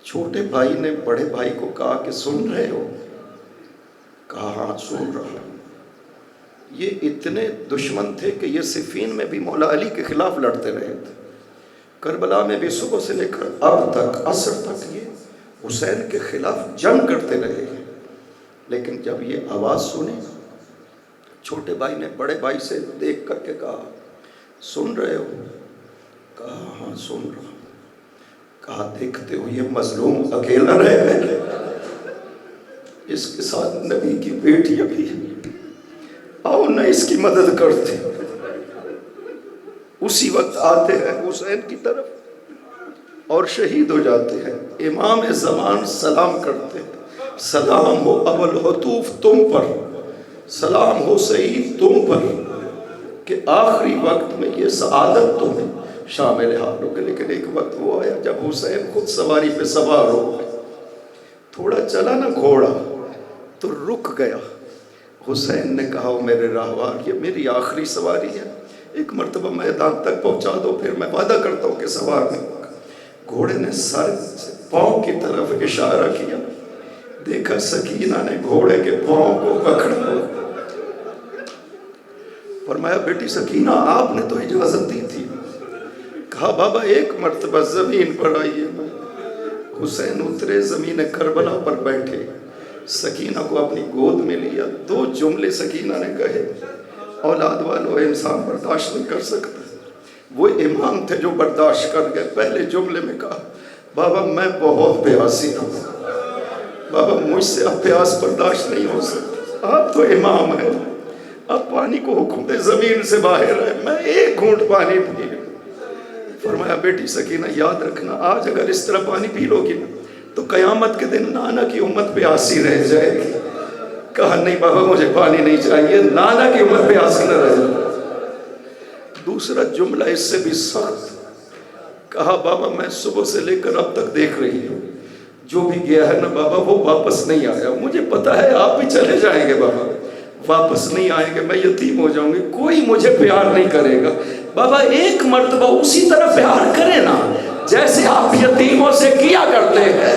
چھوٹے بھائی نے بڑے بھائی کو کہا کہ سن رہے ہو؟ کہا ہاں سن رہا ہوں۔ یہ اتنے دشمن تھے کہ یہ صفین میں بھی مولا علی کے خلاف لڑتے رہے تھے، کربلا میں بھی صبح سے لے کر اب تک عصر تک یہ حسین کے خلاف جنگ کرتے رہے ہیں۔ لیکن جب یہ آواز سنی، چھوٹے بھائی نے بڑے بھائی سے دیکھ کر کے کہا سن رہے ہو؟ کہا ہاں سن رہا ہوں۔ کہا دیکھتے ہو یہ مظلوم اکیلا رہ گئے، اس کے ساتھ نبی کی بیٹیاں بھی، آؤ نہ اس کی مدد کرتے۔ اسی وقت آتے ہیں حسین کی طرف اور شہید ہو جاتے ہیں۔ امام زمان سلام کرتے ہیں، سلام ہو ابوالحطوف تم پر، سلام ہو سعید تم پر، کہ آخری وقت میں یہ سعادت تمہیں شامل حال ہو گئے۔ لیکن ایک وقت وہ آیا جب حسین خود سواری پہ سوار ہو گئے، تھوڑا چلا نا گھوڑا تو رک گیا۔ حسین نے کہا میرے راہوار یہ میری آخری سواری ہے، ایک مرتبہ میدان تک پہنچا دو، پھر میں وعدہ کرتا ہوں کہ سوار نہیں ہوگا۔ گھوڑے نے سر سے پاؤں کی طرف اشارہ کیا، دیکھا سکینہ نے گھوڑے کے پاؤں کو پکڑا، فرمایا بیٹی سکینہ آپ نے تو اجازت دی تھی۔ کہا بابا ایک مرتبہ زمین پر آئیے، حسین اترے زمین کربلا پر بیٹھے، سکینہ کو اپنی گود میں لیا، 2 جملے سکینہ نے کہے، اولاد والو انسان برداشت نہیں کر سکتا، وہ امام تھے جو برداشت کر گئے۔ پہلے جملے میں کہا بابا میں بہت پیاسی ہوں، بابا مجھ سے اب پیاس برداشت نہیں ہو سکتا، آپ تو امام ہیں، اب پانی کو حکم دے زمین سے باہر ہے، میں 1 گھونٹ پانی پی لوں۔ فرمایا بیٹی سکینہ یاد رکھنا، آج اگر اس طرح پانی پی لو گی نا تو قیامت کے دن نانا کی امت پیاسی رہ جائے گی۔ کہا نہیں بابا مجھے پانی نہیں چاہیے، نانا کی امت پیاسی نہ رہ جائے۔ دوسرا جملہ اس سے بھی سخت، کہا بابا میں صبح سے لے کر اب تک دیکھ رہی ہوں، جو بھی گیا ہے نا بابا وہ واپس نہیں آیا، مجھے پتا ہے آپ بھی چلے جائیں گے بابا، واپس نہیں آئیں گے، میں یتیم ہو جاؤں گی، کوئی مجھے پیار نہیں کرے گا۔ بابا 1 مرتبہ اسی طرح پیار کرے نا جیسے آپ یتیموں سے کیا کرتے ہیں۔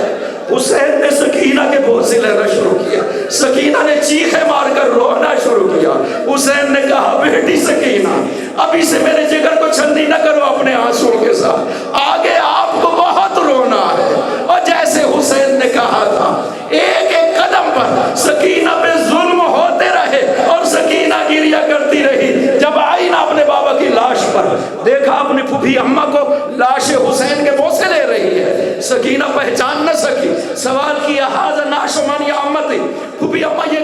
حسین نے سکینہ کے بوسے لینا شروع کیا، سکینہ نے چیخیں مار کر رونا شروع کیا۔ حسین نے کہا بیٹی سکینہ ابھی سے میرے جگر کو چھنی نہ کرو اپنے آنسوں کے ساتھ، آگے آپ کو بہت رونا ہے۔ اور جیسے حسین نے کہا تھا 1 قدم پر سکینہ پہ ظلم ہوتے رہے اور سکینہ گریا کرتی رہی۔ جب آئی نا اپنے بابا کی لاش پر، دیکھا اپنی پھوپھی اماں کو لاش حسین کے بوسے لے رہی ہے، سکینہ پہچان نہ سکی، سوال کیا ہاذا نعش من یا امتی، پھوپھی اماں یہ